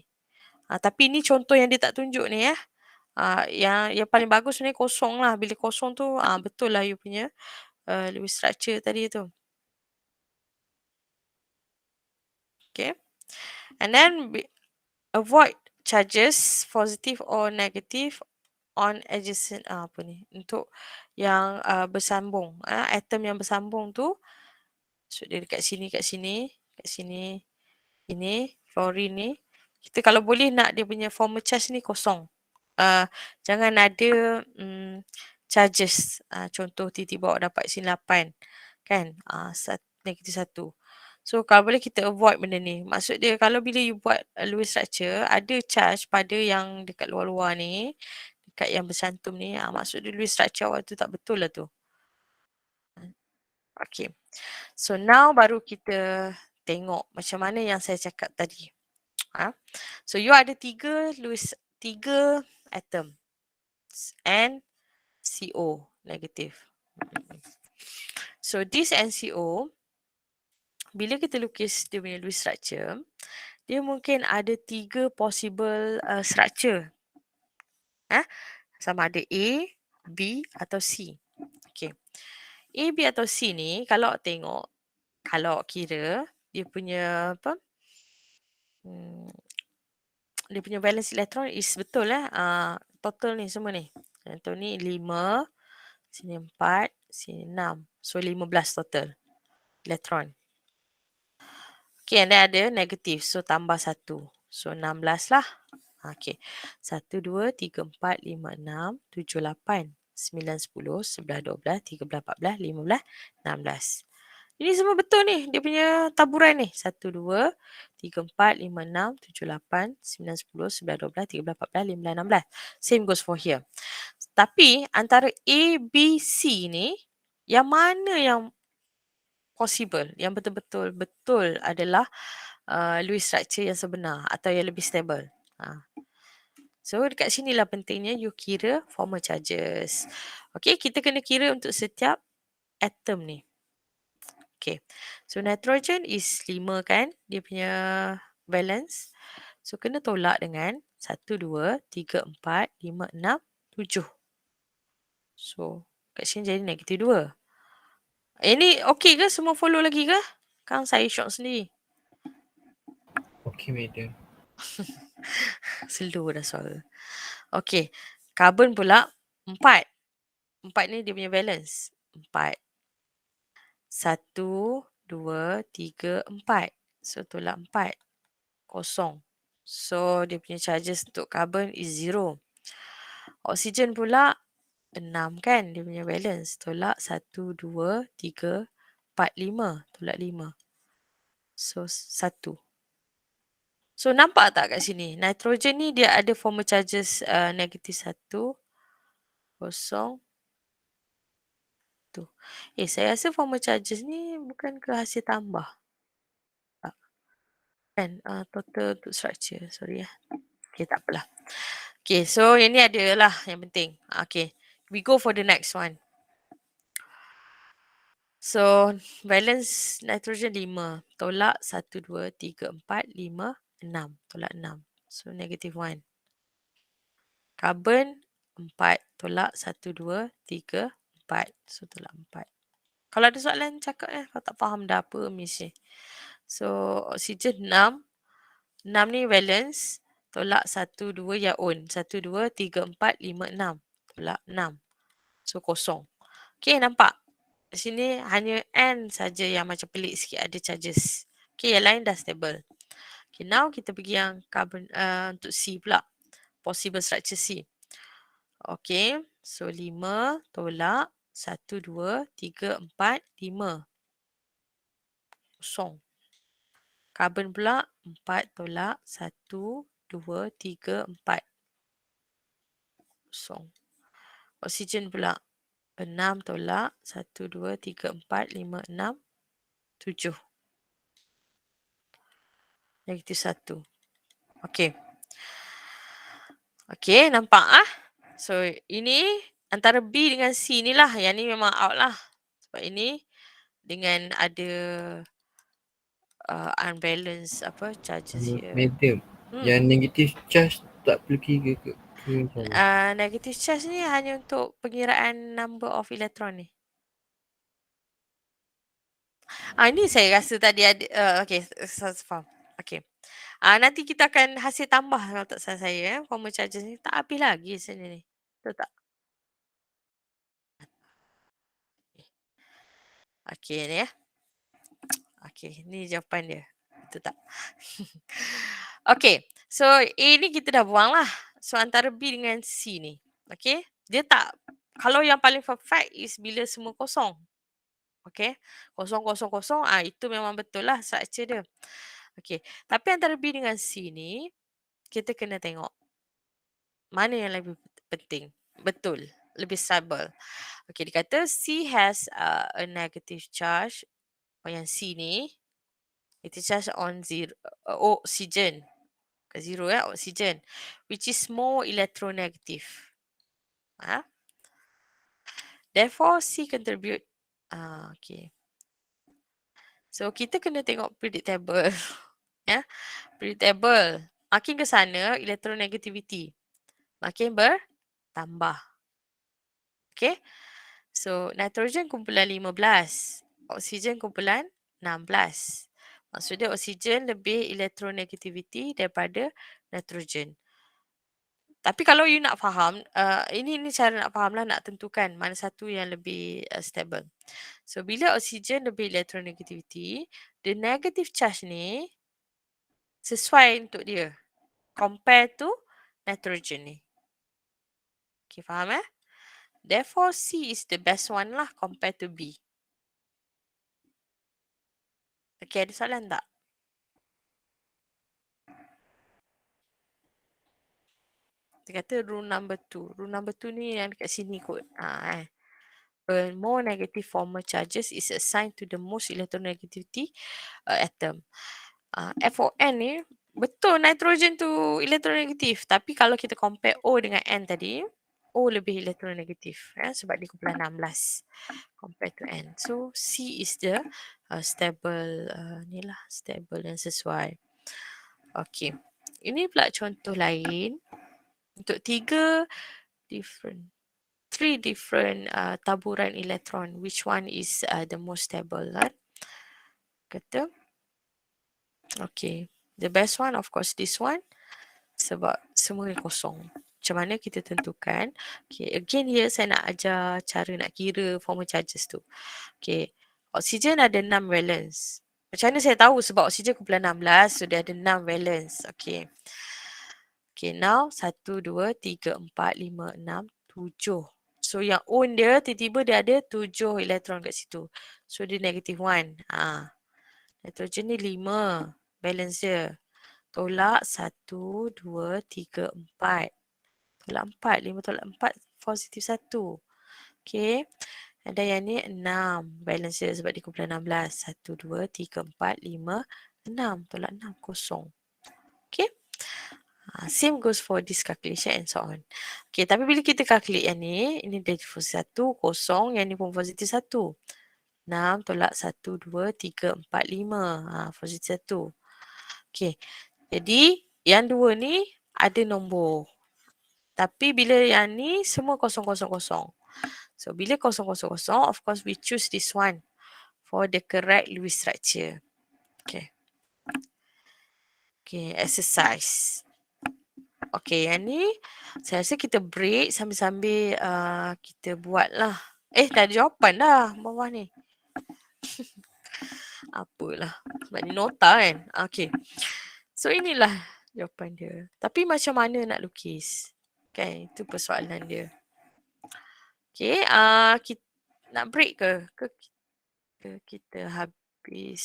Tapi ni contoh yang dia tak tunjuk ni ya. Yang paling bagus sebenarnya kosong lah. Bila kosong tu betul lah you punya Lewis structure tadi tu. Okay. And then avoid charges positive or negative on adjacent apa ni untuk yang bersambung atom yang bersambung tu. So dia dekat sini ini fluorine ni kita kalau boleh nak dia punya formal charge ni kosong. Jangan ada charges. Contoh tiba-tiba awak dapat sini 8 kan, negatif 1. So kalau boleh kita avoid benda ni. Maksud dia kalau bila you buat Lewis structure ada charge pada yang dekat luar-luar ni, dekat yang bersantum ni, maksud dia Lewis structure awak tu tak betul lah tu. Okay. So now baru kita tengok macam mana yang saya cakap tadi. So you ada 3 atom and CO negative. So this NCO bila kita lukis dia punya Lewis structure, dia mungkin ada 3 possible structure. Sama ada A, B atau C. Okay. A, B atau C ni kalau tengok, kalau kira dia punya apa? Dia punya valence electron is betul total ni semua ni. Contoh ni 5, sini 4, sini 6. So 15 total elektron. Okay, and then ada negatif. So tambah 1. So 16 lah. Okay. 1, 2, 3, 4, 5, 6, 7, 8, 9, 10, 11, 12, 13, 14, 15, 16. Ini semua betul ni. Dia punya taburan ni. 1, 2, 3, 4, 5, 6, 7, 8, 9, 10, 11, 12, 13, 14, 15, 16. Same goes for here. Tapi antara A, B, C ni, yang mana yang possible, yang betul-betul betul adalah Lewis structure yang sebenar atau yang lebih stable. So dekat sinilah pentingnya you kira formal charges. Okay, kita kena kira untuk setiap atom ni. Okay, so nitrogen is 5 kan, dia punya valence. So kena tolak dengan 1, 2, 3, 4, 5, 6, 7. So kat sini jadi negatif 2. Ini okey ke? Semua follow lagi ke? Kan saya shock sendiri. Okey, madam. Slow dah suara. Okey. Carbon pula 4. 4 ni dia punya valence. 4. 1, 2, 3, 4. So tolak 4. Kosong. So dia punya charges untuk carbon is 0. Oksigen pula 6 kan dia punya valence. Tolak 1, 2, 3, 4, 5. Tolak 5. So 1. So nampak tak kat sini? Nitrogen ni dia ada formal charges negatif 1. Kosong. Tu. Saya rasa formal charges ni bukan ke hasil tambah. Tak. Kan total untuk structure. Sorry ya. Okay, tak apalah. Okay, so yang ni adalah yang penting. Okay, we go for the next one. So, valence nitrogen 5. Tolak 1, 2, 3, 4, 5, 6. Tolak 6. So, negative 1. Carbon 4. Tolak 1, 2, 3, 4. So, tolak 4. Kalau ada soalan cakap kalau tak faham dah apa miss ni. So, oksigen 6. 6 ni valence. Tolak 1, 2 ya on. 1, 2, 3, 4, 5, 6. Tolak 6. So, kosong. Okay, nampak? Di sini hanya N saja yang macam pelik sikit ada charges. Okay, yang lain dah stable. Okay, now kita pergi yang carbon untuk C pula. Possible structure C. Okay, so 5 tolak 1, 2, 3, 4, 5. Kosong. Carbon pula 4 tolak 1, 2, 3, 4. Kosong. Oksigen pula 6 tolak 1, 2, 3, 4, 5, 6, 7. Negatif 1. Okay. Okay, nampak ah? So, ini antara B dengan C ni lah. Yang ni memang out lah. Sebab ini dengan ada unbalance apa charges here. Madam, yang negative charge tak perlu kira ke sama? Negative charge ni hanya untuk pengiraan number of electron ni. Ini saya rasa tadi ada, okay, saya faham. Okay. Nanti kita akan hasil tambah kalau tak salah saya. Formal charges ni tak habis lagi sebenarnya ni. Betul tak? Okay ni ya. Okay, ni jawapan dia. Betul tak? Okay, so A ni kita dah buang lah. So antara B dengan C ni. Okay, dia tak, kalau yang paling perfect is bila semua kosong. Okay, kosong, kosong, kosong. Itu memang betul lah structure dia. Okay, tapi antara B dengan C ni, kita kena tengok mana yang lebih penting. Betul, lebih stable. Okay, dia kata C has a negative charge. Yang C ni, it is charge on zero, oxygen. Zero oxygen, which is more electronegative. Therefore, C contribute. Okay. So, kita kena tengok predictable. Predictable. Makin ke sana, electronegativity makin bertambah. Okay. So, nitrogen kumpulan 15. Oksigen kumpulan 16. Maksudnya oksigen lebih electronegativity daripada nitrogen. Tapi kalau you nak faham, ini cara nak faham lah, nak tentukan mana satu yang lebih stable. So, bila oksigen lebih electronegativity, the negative charge ni sesuai untuk dia. Compare to nitrogen ni. Okay, faham eh? Therefore, C is the best one lah compared to B. Okay, ada soalan tak? Dia kata rule number 2. Rule number 2 ni yang dekat sini kot. A more negative formal charges is assigned to the most electronegativity atom. FON ni, betul nitrogen tu electronegatif. Tapi kalau kita compare O dengan N tadi, O lebih electronegatif. Sebab dia kumpulan 16 compared to N. So, C is the stable, ni lah, stable yang sesuai. Okay. Ini pula contoh lain. Untuk 3 different taburan elektron. Which one is the most stable? Kata. Okay. The best one, of course, this one. Sebab semua kosong. Macam mana kita tentukan? Okay. Again here, saya nak ajar cara nak kira formal charges tu. Okay. Oksigen ada 6 valence. Macam mana saya tahu? Sebab oksigen kumpulan 16. So, dia ada 6 valence. Okay. Okay, now 1, 2, 3, 4, 5, 6, 7. So, yang on dia, tiba-tiba dia ada 7 elektron kat situ. So, dia negative 1. Nitrogen ni 5. Balance dia. Tolak 1, 2, 3, 4. Tolak 4. 5 tolak 4, positif 1. Okay. Dan yang ni 6. Balance dia sebab dia kumpulan 16. 1, 2, 3, 4, 5, 6. Tolak 6, kosong. Okay. Same goes for this calculation and so on. Okay, tapi bila kita calculate yang ni, ini dari positif 1, kosong, yang ni pun positif 1. 6 tolak 1, 2, 3, 4, 5. Positif 1. Okay, jadi yang dua ni ada nombor. Tapi bila yang ni semua kosong, kosong, kosong. So, bila kosong, kosong, kosong, of course we choose this one for the correct Lewis structure. Okay. Okay, exercise. Okay, yang ni saya rasa kita break sambil-sambil kita buat lah. Dah ada jawapan dah bawah ni. Apalah. Sebab ni nota kan. Okay. So inilah jawapan dia. Tapi macam mana nak lukis? Kan, itu persoalan dia. Okay, kita nak break ke? Kita habis?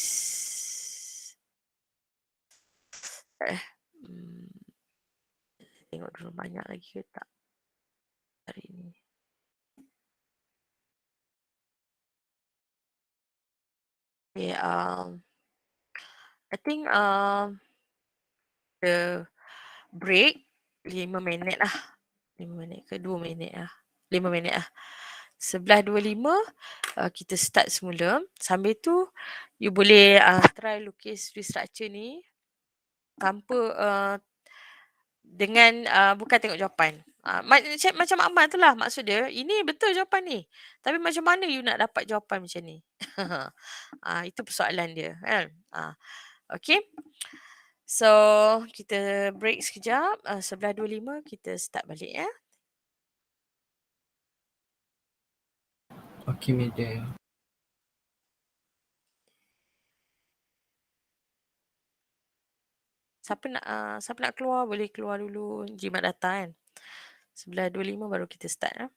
Tengok dulu banyak lagi ke tak hari ni. Okay, I think the break 5 minit lah. 5 minit ke 2 minit lah. 5 minit lah. 11.25 kita start semula. Sambil tu you boleh try lukis restructure ni tanpa dengan bukan tengok jawapan. Macam Ahmad tu lah maksud dia. Ini betul jawapan ni. Tapi macam mana you nak dapat jawapan macam ni? Itu persoalan dia. Kan? Okay. So, kita break sekejap. 11.25 kita start balik ya. Okay, media. Siapa nak keluar boleh keluar dulu. Jimat data kan. 11.25 baru kita start ya.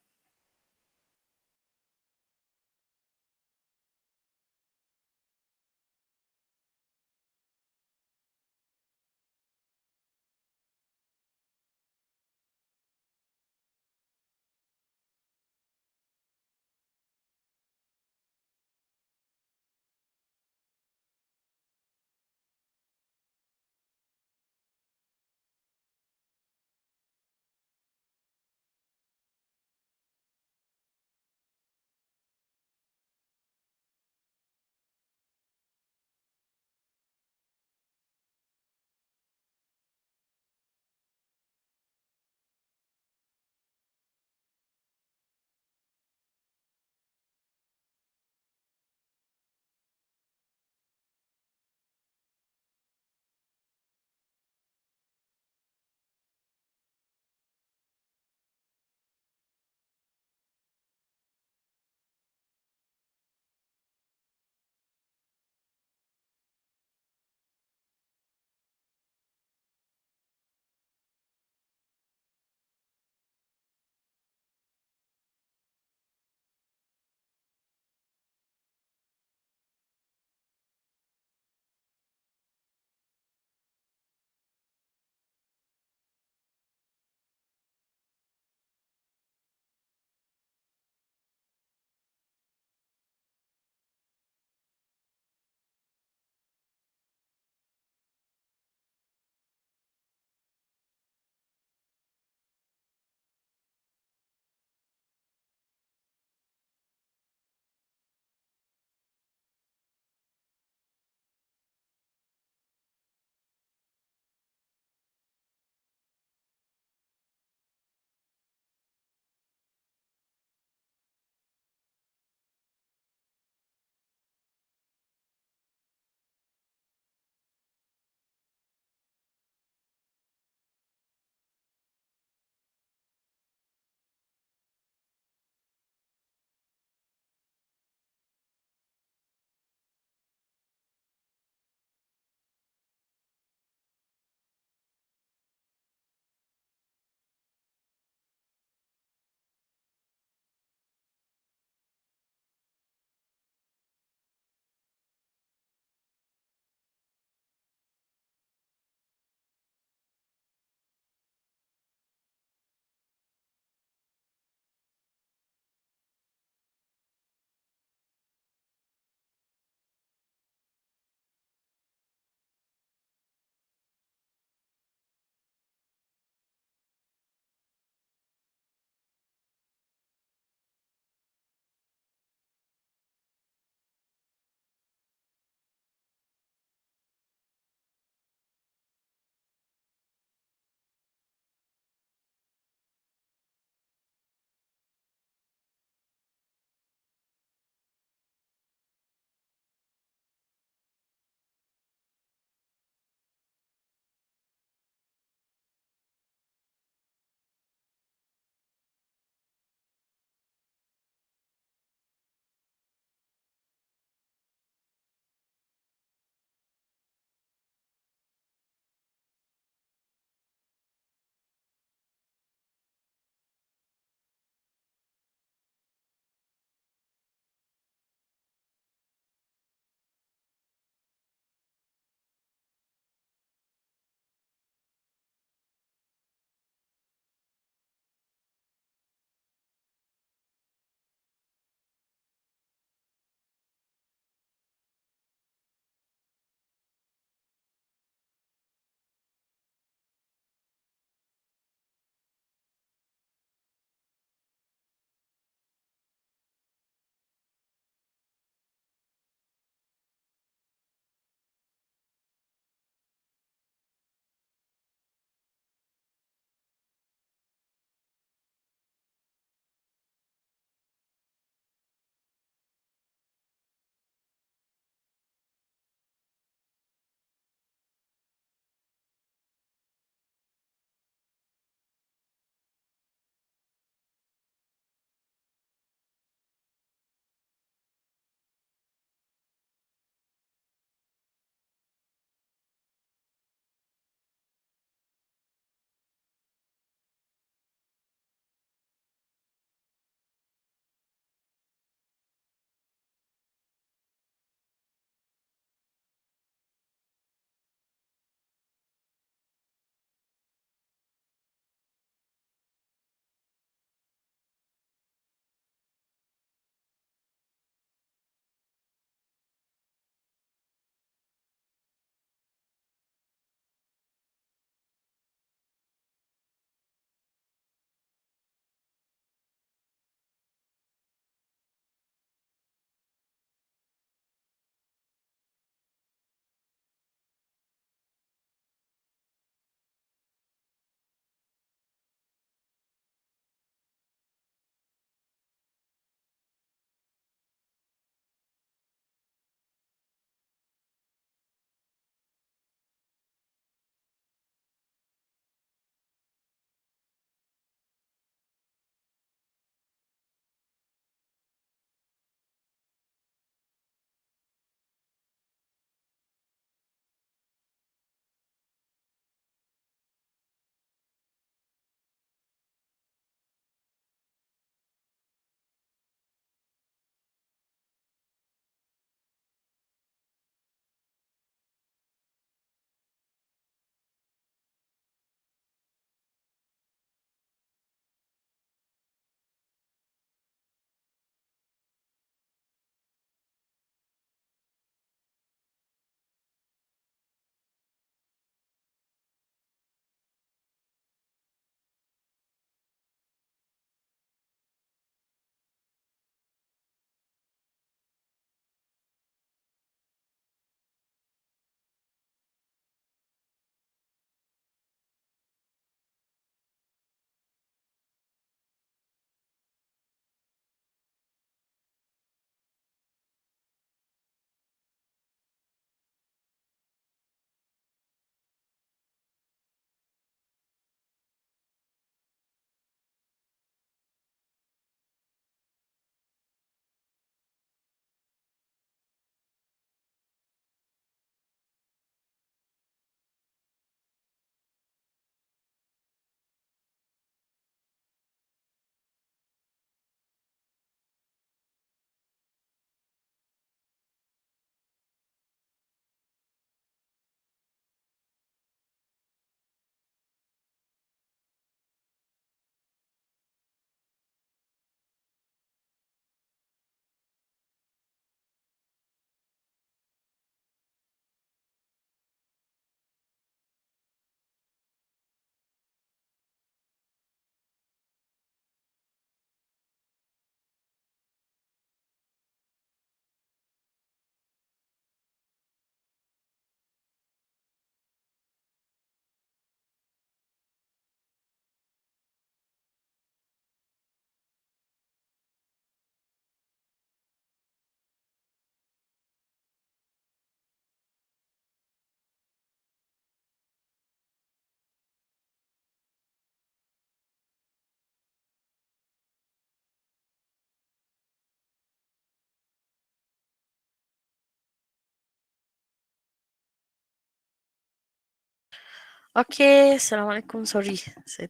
Okay, Assalamualaikum. Sorry, saya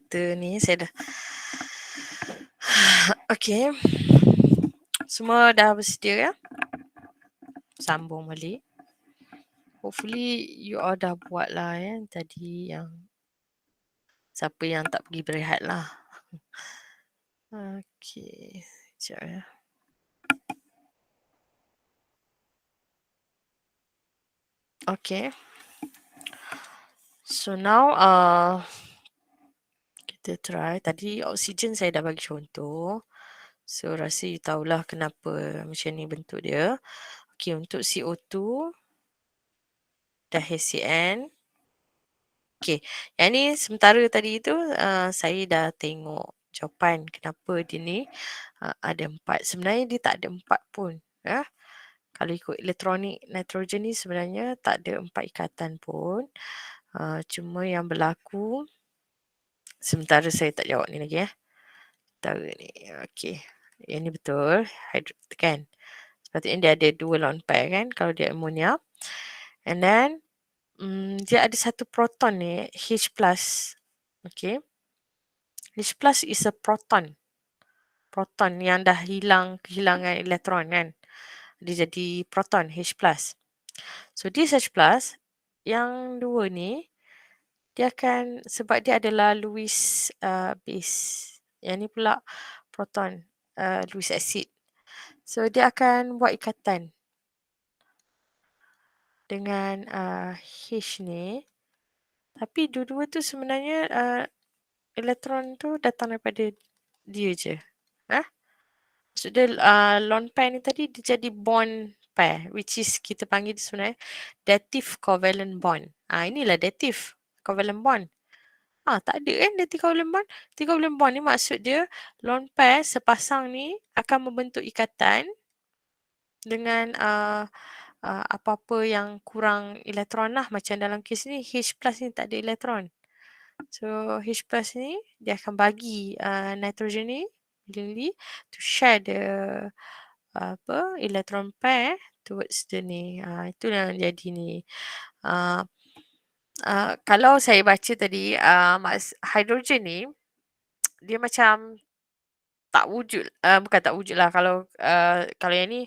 dah. Okay. Semua dah bersedia ya? Sambung balik. Hopefully you all dah buat lah ya tadi yang siapa yang tak pergi berehat lah. Okay, sekejap ya. Okay. So now kita try. Tadi oksigen saya dah bagi contoh. So rasa you tahulah kenapa macam ni bentuk dia. Okay, untuk CO2 dah HCN. Okay, yang ni sementara tadi tu saya dah tengok jawapan kenapa dia ni ada 4. Sebenarnya dia tak ada 4 pun. Ya. Kalau ikut elektronik nitrogen ni sebenarnya tak ada 4 ikatan pun. Cuma yang berlaku, sementara saya tak jawab ni lagi ya. Sementara ni, okay. Yang ni betul, kan? Sepatutnya dia ada 2 lone pair kan kalau dia ammonia. And then, dia ada satu proton ni, H+. Okay. H+ is a proton. Proton yang dah kehilangan elektron kan. Dia jadi proton, H+. So, this H+, yang dua ni, dia akan, sebab dia adalah Lewis base. Yang ni pula proton, Lewis acid. So, dia akan buat ikatan dengan H ni. Tapi dua-dua tu sebenarnya elektron tu datang daripada dia je. Maksud dia lone pair ni tadi dia jadi bond pair, which is kita panggil dia sebenarnya dative covalent bond. Inilah dative covalent bond. Tak ada kan dative covalent bond? Dative covalent bond ni maksud dia lone pair sepasang ni akan membentuk ikatan dengan apa-apa yang kurang elektron lah. Macam dalam kes ni H+ ni tak ada elektron. So H+ ni dia akan bagi nitrogen ni to share the electron pair towards the ni. Itu yang jadi ni. Kalau saya baca tadi hidrogen ni dia macam tak wujud. Bukan tak wujud lah. Kalau yang ni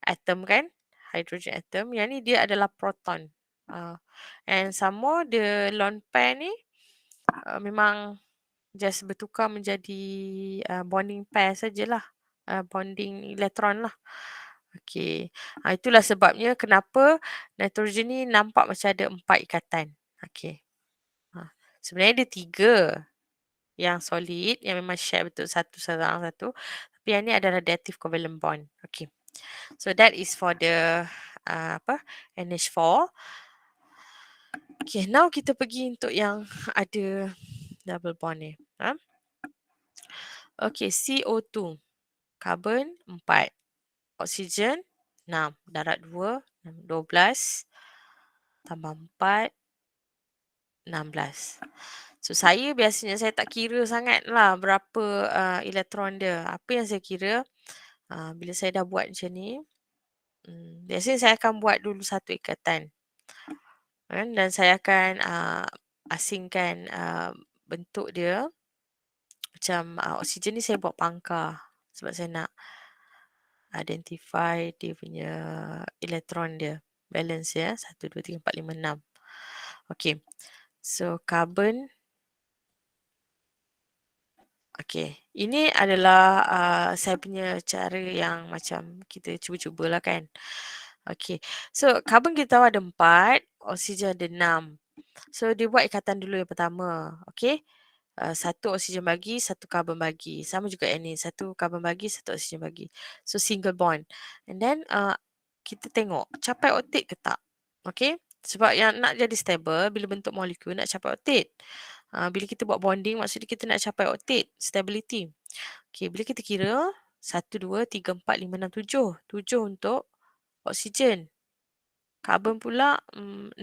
atom kan, hydrogen atom. Yang ni dia adalah proton. And some more the lone pair ni memang just bertukar menjadi bonding pair sajalah. Bonding elektron lah. Okay. Itulah sebabnya kenapa nitrogen ni nampak macam ada 4 ikatan. Okay. Sebenarnya ada 3 yang solid, yang memang share betul satu. Tapi yang ni adalah dative covalent bond. Okay. So that is for the NH4. Okay, now kita pergi untuk yang ada double bond ni. Okay, CO2. Carbon 4. Oksigen 6. Darat 2. 12. Tambah 4. 16. So saya biasanya saya tak kira sangat lah berapa elektron dia. Apa yang saya kira bila saya dah buat macam ni, biasanya saya akan buat dulu satu ikatan. Dan saya akan asingkan bentuk dia. Macam oksigen ni saya buat pangkar sebab saya nak identify dia punya elektron dia. Balance ya. 1, 2, 3, 4, 5, 6. Okay. So carbon. Okay. Ini adalah saya punya cara yang macam kita cuba-cubalah kan. Okay. So carbon kita tahu ada 4. Oksigen ada 6. So dia buat ikatan dulu yang pertama. Okay. Satu oksigen bagi, satu karbon bagi. Sama juga yang ni. Satu karbon bagi, satu oksigen bagi. So single bond. And then kita tengok capai oktet ke tak. Okay. Sebab yang nak jadi stable bila bentuk molekul nak capai oktet. Bila kita buat bonding maksudnya kita nak capai oktet stability. Okay. Bila kita kira 1, 2, 3, 4, 5, 6, 7. 7 untuk oksigen. Karbon pula 6.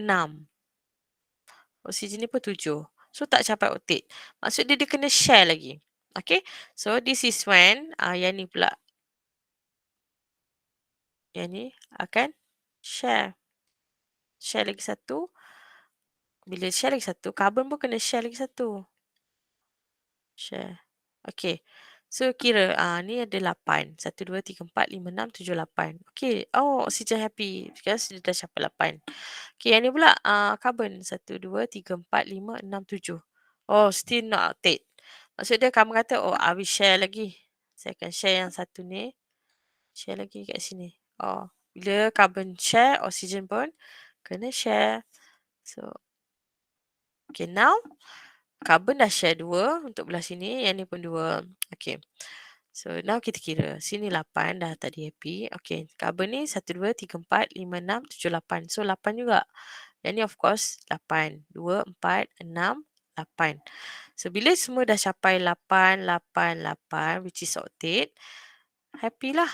Oksigen ni pun 7. So tak capai oktet. Maksud dia kena share lagi. Okay. So this is when yang ni pula. Yang ni akan share. Share lagi satu. Bila share lagi satu, carbon pun kena share lagi satu. Share. Okay. So kira ni ada 8. 1, 2, 3, 4, 5, 6, 7, 8. Okay. Oh, oksigen happy because dia dah capai 8. Okay, yang ni pula carbon. 1, 2, 3, 4, 5, 6, 7. Oh, still not octet. Maksud dia kamu kata, oh, I will share lagi. Saya akan share yang satu ni. Share lagi kat sini. Oh, bila carbon share, oksigen pun kena share. So, okay, now carbon dah share 2 untuk belah sini. Yang ni pun 2. Okay. So, now kita kira. Sini 8 dah tadi happy. Okay, carbon ni 1, 2, 3, 4, 5, 6, 7, 8. So, 8 juga. Yang ni of course 8. 2, 4, 6, 8. So, bila semua dah capai 8, 8, 8 which is octet, happy lah.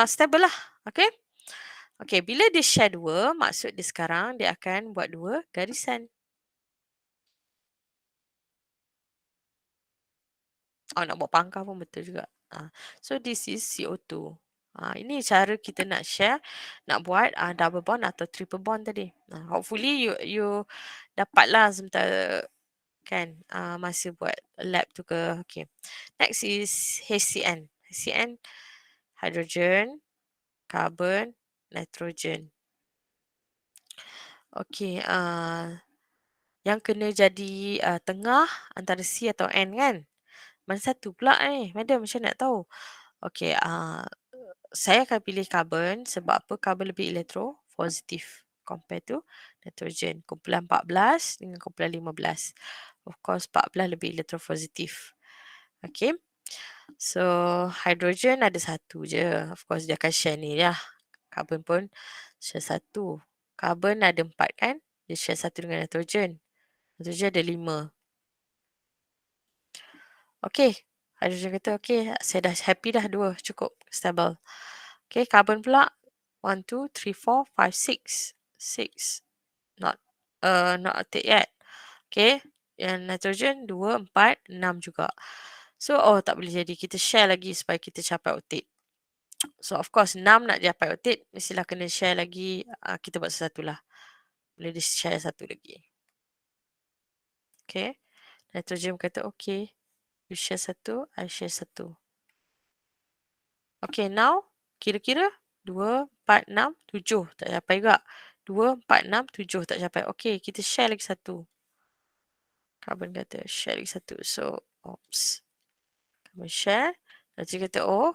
Stable lah. Okay. Okay, bila dia share 2, maksud dia sekarang dia akan buat 2 garisan. Oh, nak buat pangkal pun betul juga. So, this is CO2. Ini cara kita nak share, nak buat double bond atau triple bond tadi. Hopefully you dapatlah sebentar kan masa buat lab tu ke. Okay. Next is HCN. HCN, hydrogen, carbon, nitrogen. Okay. Yang kena jadi tengah antara C atau N kan? Mana satu pula madam, macam nak tahu? Okay, saya akan pilih carbon sebab apa? Carbon lebih elektropositif compare to nitrogen. Kumpulan 14 dengan kumpulan 15. Of course, 14 lebih elektropositif. Okay. So, hydrogen ada satu je. Of course, dia akan share ni lah. Carbon pun share satu. Carbon ada 4 kan? Dia share satu dengan nitrogen. Nitrogen ada 5. Okay. Hydrogen kata, okay, saya dah happy dah 2. Cukup. Stable. Okay, carbon pula. 1, 2, 3, 4, 5, 6. 6. Not octet yet. Okay. Yang nitrogen 2, 4, 6 juga. So, tak boleh jadi. Kita share lagi supaya kita capai octet. So, of course, 6 nak capai octet, mestilah kena share lagi. Kita buat satu lah. Boleh di share satu lagi. Okay. Nitrogen kata, okay. You share satu, I share satu. Okay, now, kira-kira 2, 4, 6, 7. Tak capai juga. 2, 4, 6, 7 tak capai. Okay, kita share lagi satu. Carbon kata, share lagi satu. So, oops. Carbon share. Nanti kata, oh,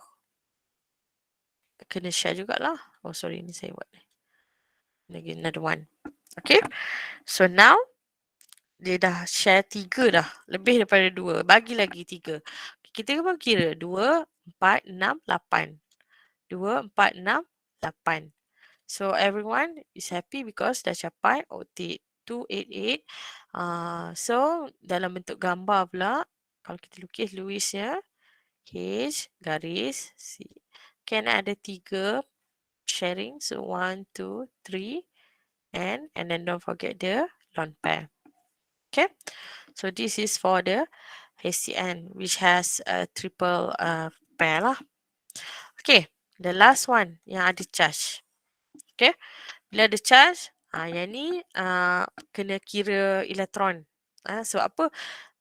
kena share jugalah. Oh, sorry, ni saya buat. Lagi another one. Okay. So, now, dia dah share 3 dah. Lebih daripada 2. Bagi lagi 3. Kita pun kira 2, 4, 6, 8. 2, 4, 6, 8. So, everyone is happy because dah capai octet 288. So, dalam bentuk gambar pula, kalau kita lukis Lewisnya, H garis C. Can ada 3 sharing. So, 1, 2, 3. And then don't forget the lone pair. Okay. So, this is for the HCN which has a triple pair lah. Okay. The last one yang ada charge. Okay. Bila ada charge, yang ni kena kira elektron. Sebab apa?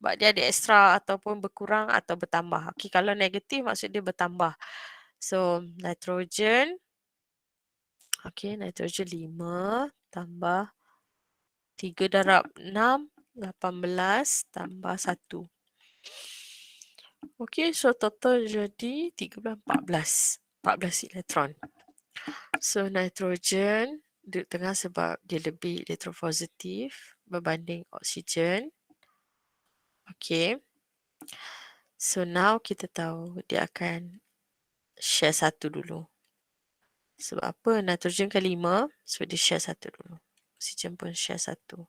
Sebab dia ada extra ataupun berkurang atau bertambah. Okay, kalau negatif maksud dia bertambah. So, nitrogen. Okay, nitrogen 5 tambah 3 darab 6, 18 tambah 1. Okay, so total jadi 13, 14. 14 elektron. So, nitrogen duduk tengah sebab dia lebih elektropositif berbanding oksigen. Okay. So, now kita tahu dia akan share satu dulu. Sebab apa? Nitrogen kan 5. So, dia share satu dulu. Oksigen pun share satu.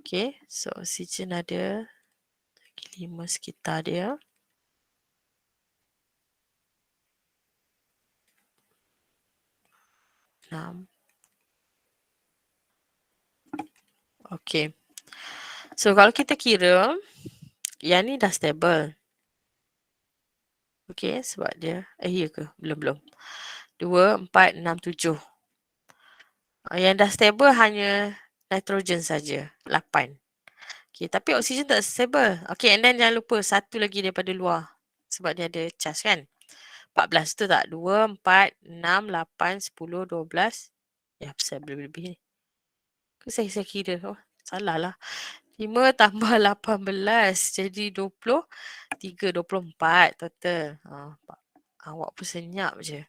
Okay. So, oksigen ada lagi 5 sekitar dia. Okay. So, kalau kita kira, yang ni dah stable. Okay, sebab dia, ya ke? Belum. 2, 4, 6, 7. Yang dah stable hanya nitrogen saja, 8. Okay, tapi oksigen tak stable. Okay, and then jangan lupa satu lagi daripada luar. Sebab dia ada charge kan. 14 tu tak? 2, 4, 6, 8, 10, 12. Ya, pasal lebih-lebih ni. Saya kira. Oh, salah lah. 5 tambah 18. Jadi 20. 3, 24 total. Awak pun senyap je.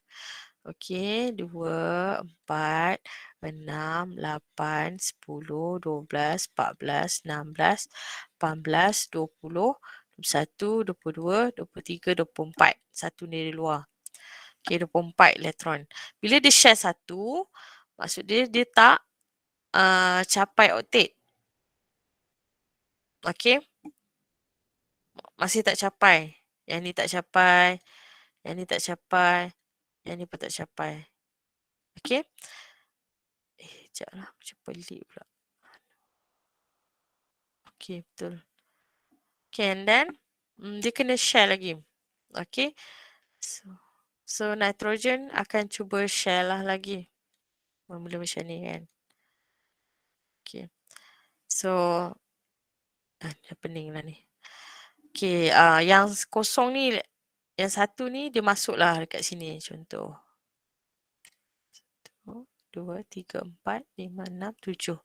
Okey, 2, 4, 6, 8, 10, 12, 14, 16, 18, 20, 21, 22, 23, 24. Satu ni dari luar. Okey, 24 elektron. Bila dia share satu, maksud dia tak capai oktet. Okey. Masih tak capai. Yang ni tak capai. Yang ni tak capai. Yang ni pun tak capai. Okey. Sekejap lah. Macam pelik pula. Okey, betul. Okay, and then dia kena share lagi. Okay. So nitrogen akan cuba share lah lagi. Mula macam ni kan. Okay. So dah pening lah ni. Okay, yang kosong ni, yang satu ni dia masuk lah dekat sini contoh. 1, 2, 3, 4, 5, 6, 7.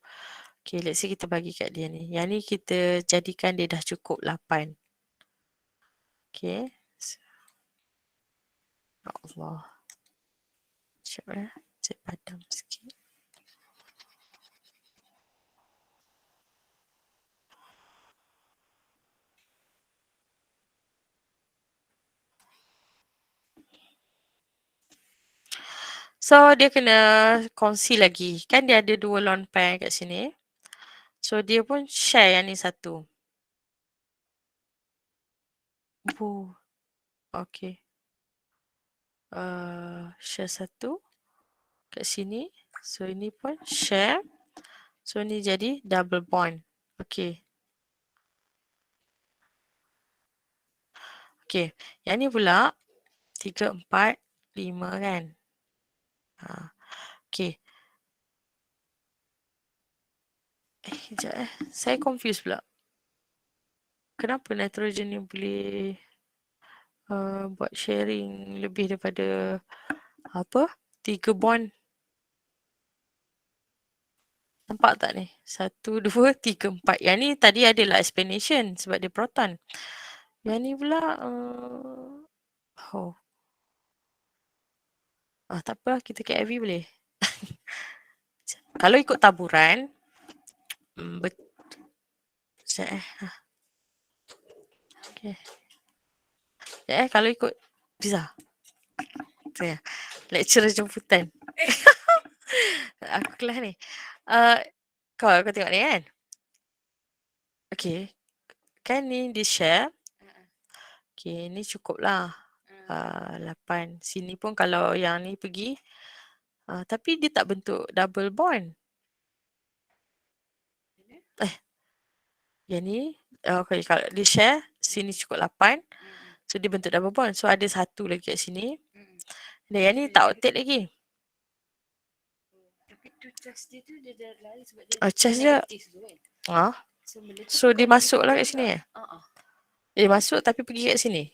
Okay, let's say kita bagi kat dia ni. Yang ni kita jadikan dia dah cukup 8. Okay. Ya Allah. Sekejap saya padam sikit. So dia kena kongsi lagi. Kan dia ada 2 lone pair kat sini. So dia pun share yang ni satu. Okay. Share satu kat sini. So ini pun share. So ni jadi double bond. Okay. Okay. Yang ni pula 3, 4, 5 kan. Okay. Sekejap saya confused pula. Kenapa nitrogen ni boleh buat sharing lebih daripada 3 bond. Nampak tak ni? 1, 2, 3, 4. Yang ni tadi adalah explanation sebab dia proton. Yang ni pula tak apa, kita KIV boleh. Kalau ikut taburan okay. Kalau ikut Riza. Saya lecturer jemputan. Aku kelas ni. Kau tengok ni kan? Okay. Kan ni di share. Okay, ni cukup lah. 8. Sini pun kalau yang ni pergi. Tapi dia tak bentuk double bond. Yang ni. Okay, kalau di share. Sini cukup 8. So dia bentuk double bond. So ada satu lagi kat sini. Dan yang ni tak oktet lagi. Tapi tu charge dia tu dia dah lari sebab dia charge dia. So dia masuk lah kat sini. Dia masuk tapi pergi kat sini.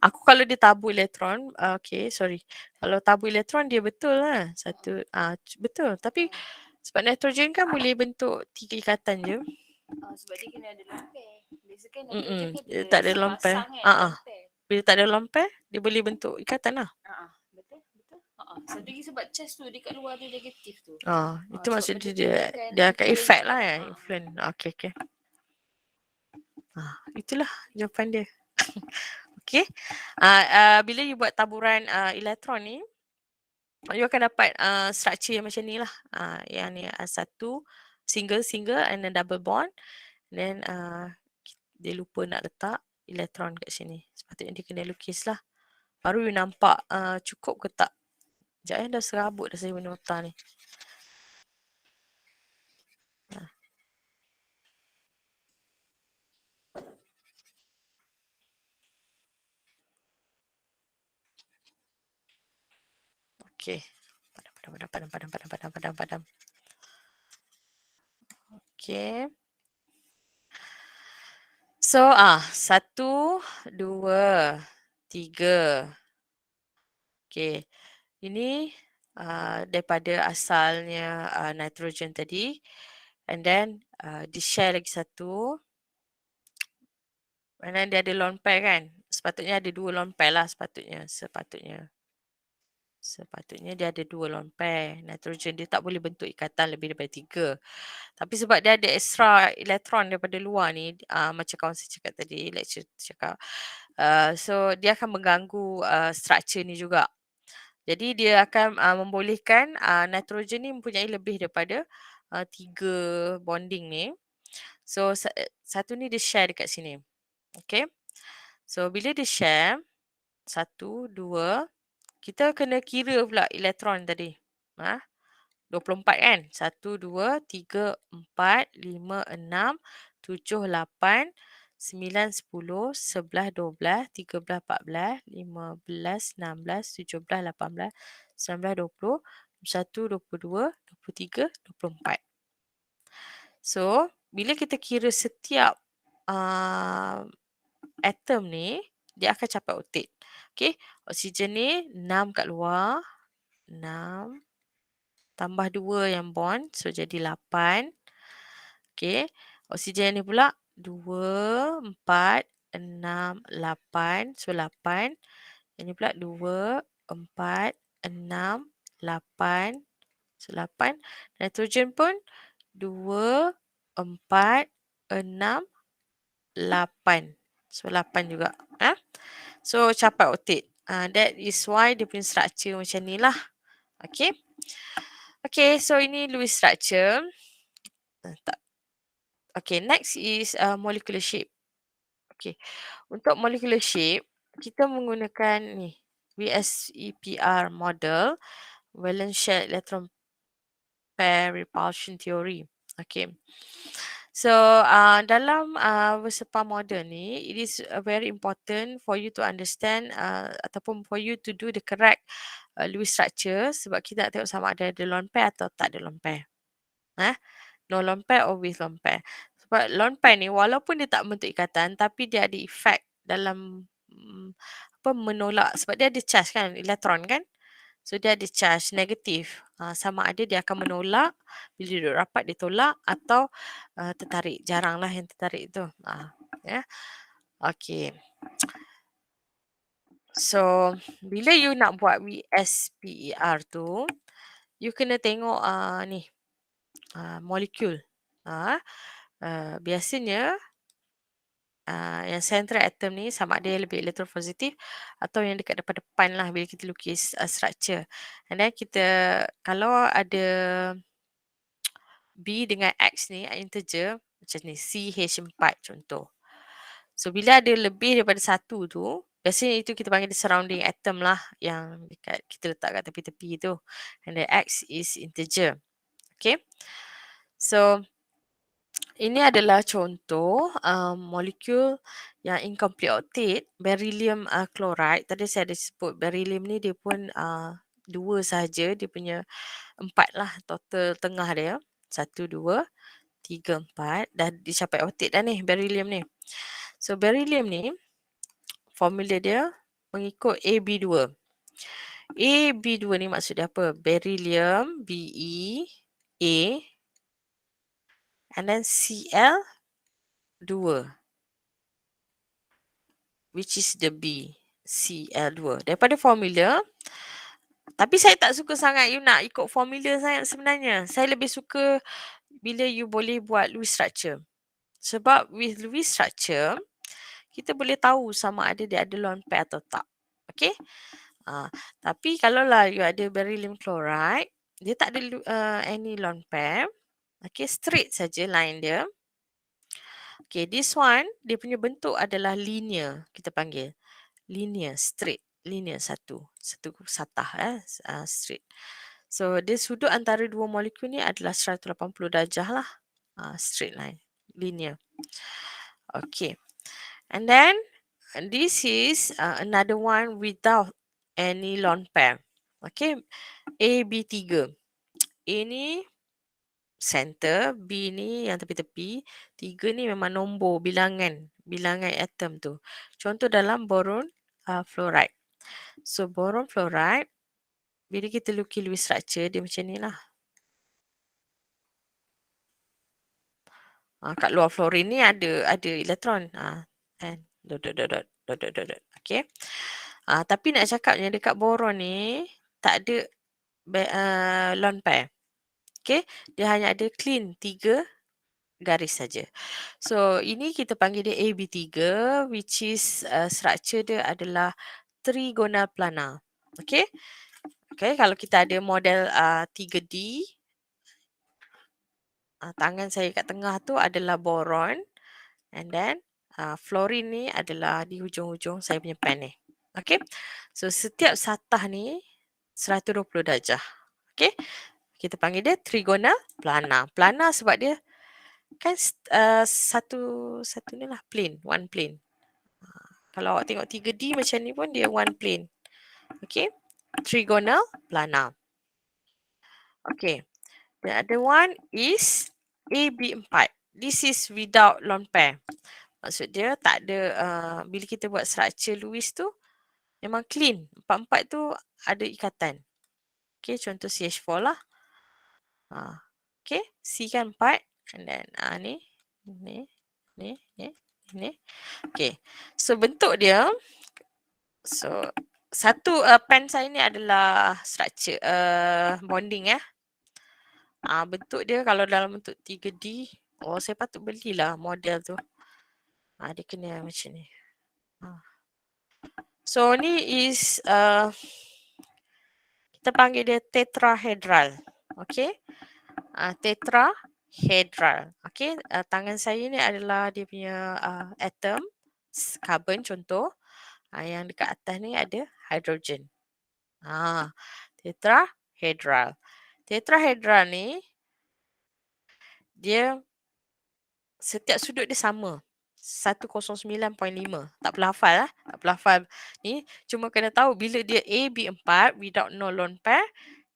Aku kalau dia tabur elektron, okay, sorry. Kalau tabur elektron dia betul lah. Satu, betul. Tapi sebab nitrogen kan boleh bentuk 3 ikatan je. Sebab dia kena ada lone pair. Biasa kan nitrogen kan dia tak ada lone pair. Bila tak ada lone pair, dia boleh bentuk ikatan lah. Betul. Satu lagi sebab charge tu dekat luar tu negatif tu. Itu maksudnya dia akan effect lah ya. Influence. Okay. Itulah jawapan dia. Okay. Bila you buat taburan elektron ni, you akan dapat structure yang macam ni lah. Yang ni satu single and then double bond. Then dia lupa nak letak elektron kat sini. Sepatutnya dia kena lukis lah. Baru you nampak cukup ke tak. Sekejap dah serabut dah saya guna otak ni. Okay. Padam. Okay. So, 1, 2, 3. Okay. Ini daripada asalnya nitrogen tadi. And then di-share lagi satu. And then dia ada lone pair kan. Sepatutnya ada 2 lone pair lah sepatutnya. Sepatutnya dia ada 2 lone pair. Nitrogen dia tak boleh bentuk ikatan lebih daripada 3. Tapi sebab dia ada extra elektron daripada luar ni, macam kawan saya cakap tadi, lecturer cakap. So dia akan mengganggu structure ni juga. Jadi dia akan membolehkan nitrogen ni mempunyai lebih daripada 3 bonding ni. So satu ni dia share dekat sini. Okay. So bila dia share, 1, 2, kita kena kira pula elektron tadi. 24 kan? 1, 2, 3, 4, 5, 6, 7, 8, 9, 10, 11, 12, 13, 14, 15, 16, 17, 18, 19, 20, 21, 22, 23, 24. So, bila kita kira setiap atom ni, dia akan capai oktet. Okay, oksigen ni 6 kat luar. 6 tambah 2 yang bond. So, jadi 8. Okay, oksigen ni pula 2, 4, 6, 8. So, 8. Ini pula 2, 4, 6, 8. So, 8. Nitrogen pun 2, 4, 6, 8. So, 8 juga. So, capai oktet. That is why dia punya structure macam ni lah. Okay. Okay, so ini Lewis structure. Okay, next is molecular shape. Okay, untuk molecular shape, kita menggunakan ni, VSEPR model, valence shell electron pair repulsion theory. Okay. So, dalam VSEPR model ni, it is very important for you to understand ataupun for you to do the correct Lewis structure sebab kita nak tengok sama ada lone pair atau tak ada lone pair. No lone pair or with lone pair. Sebab lone pair ni walaupun dia tak bentuk ikatan tapi dia ada efek dalam menolak sebab dia ada charge kan, elektron kan. So dia ada charge negatif. Sama ada dia akan menolak, bila duduk rapat dia tolak atau tertarik. Jaranglah yang tertarik tu. Ya. Okay. So bila you nak buat VSPER tu, you kena tengok ni molekul. Biasanya yang central atom ni sama ada yang lebih elektropositif atau yang dekat depan lah bila kita lukis structure. And then kita kalau ada B dengan X ni integer macam ni CH4 contoh. So bila ada lebih daripada 1 tu, biasanya itu kita panggil surrounding atom lah yang dekat kita letak kat tepi-tepi tu. And then X is integer. Okay. So ini adalah contoh molekul yang incomplete octet, beryllium chloride. Tadi saya ada sebut beryllium ni dia pun 2 sahaja, dia punya 4 lah total tengah dia. 1, 2, 3, 4. Dah dicapai octet dah ni beryllium ni. So beryllium ni formula dia mengikut AB2. AB2 ni maksud dia apa? Beryllium, Be, A, and then Cl2, which is the B, Cl2. Daripada formula, tapi saya tak suka sangat you nak ikut formula sangat sebenarnya. Saya lebih suka bila you boleh buat Lewis structure. Sebab with Lewis structure, kita boleh tahu sama ada dia ada lone pair atau tak. Okay? Tapi kalau lah you ada beryllium chloride, dia tak ada any lone pair. Okay, straight saja line dia. Okay, this one, dia punya bentuk adalah linear, kita panggil. Linear, straight. Linear satu satah straight. So, dia sudut antara dua molekul ni adalah 180 darjah lah. Straight line, linear. Okay. And then, this is another one without any lone pair. Okay, AB3. A ni center, B ni yang tepi-tepi, 3 ni memang nombor, bilangan atom tu. Contoh dalam boron fluoride. So boron fluoride, bila kita lukis Lewis structure dia macam ni lah. Kat luar fluorine ni ada elektron. And dot. Okay. Tapi nak cakapnya dekat boron ni tak ada lone pair. Okay. Dia hanya ada clean 3 garis saja. So ini kita panggil dia AB3, which is structure dia adalah trigonal planar. Okay. Okay, kalau kita ada model 3D, tangan saya kat tengah tu adalah boron, and then fluorine ni adalah di hujung-hujung saya punya pen ni. Okay. So setiap satah ni 120 darjah. Okay. Kita panggil dia trigonal planar. Planar sebab dia kan satu ni lah plane, one plane. Kalau awak tengok 3D macam ni pun dia one plane. Okay. Trigonal planar. Okay. The other one is AB4. This is without lone pair. Maksud dia tak ada, bila kita buat structure Lewis tu memang clean. 4-4 tu ada ikatan. Okay, contoh CH4 lah. Okay, C kan 4. And then ni. Okay, so bentuk dia. So, satu pen saya ni adalah structure bonding ya. Bentuk dia kalau dalam bentuk 3D, saya patut belilah model tu. Dia kena macam ni. So ni is kita panggil dia tetrahedral. Okay. Tetrahedral. Okay. Tangan saya ni adalah dia punya atom carbon contoh. Yang dekat atas ni ada hydrogen. Tetrahedral. Tetrahedral ni dia setiap sudut dia sama. 109.5. Tak perlu hafal lah. Tak perlu hafal ni. Cuma kena tahu bila dia AB4 without no lone pair,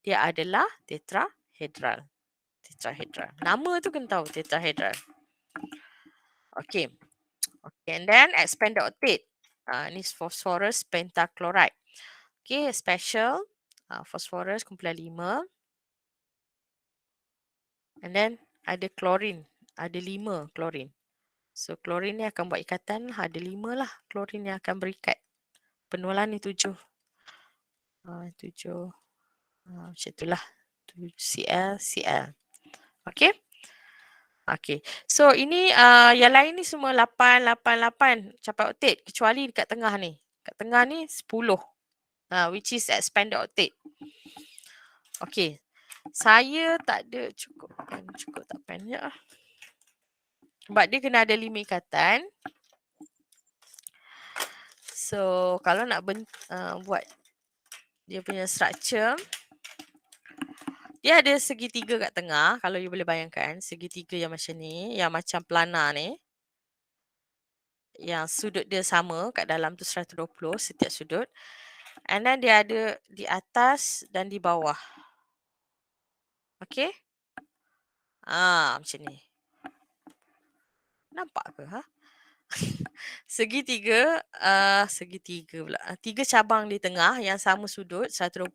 dia adalah tetrahedral. Tetrahedral. Nama tu kena tahu tetrahedral. Okay. Okay. And then expanded octet. Ni phosphorus pentachloride. Okay. Special. Phosphorus kumpulan 5. And then ada chlorine. Ada 5 chlorine. So klorin ni akan buat ikatan, ada 5 lah klorin yang akan berikat. Penualan ni 7. 7. Macam itulah. Cl. Okay. Okay. So ini yang lain ni semua 8 capai oktet. Kecuali dekat tengah ni. Kat tengah ni 10. Which is expanded octet. Okay. Saya tak ada cukup tak banyak lah. Sebab dia kena ada 5 ikatan. So, kalau nak buat dia punya structure, dia ada segitiga kat tengah. Kalau you boleh bayangkan, segitiga yang macam ni, yang macam planar ni. Yang sudut dia sama kat dalam tu 120 setiap sudut. And then dia ada di atas dan di bawah. Okay? Macam ni. Nampak ke? Segitiga pula. 3 cabang di tengah yang sama sudut 120.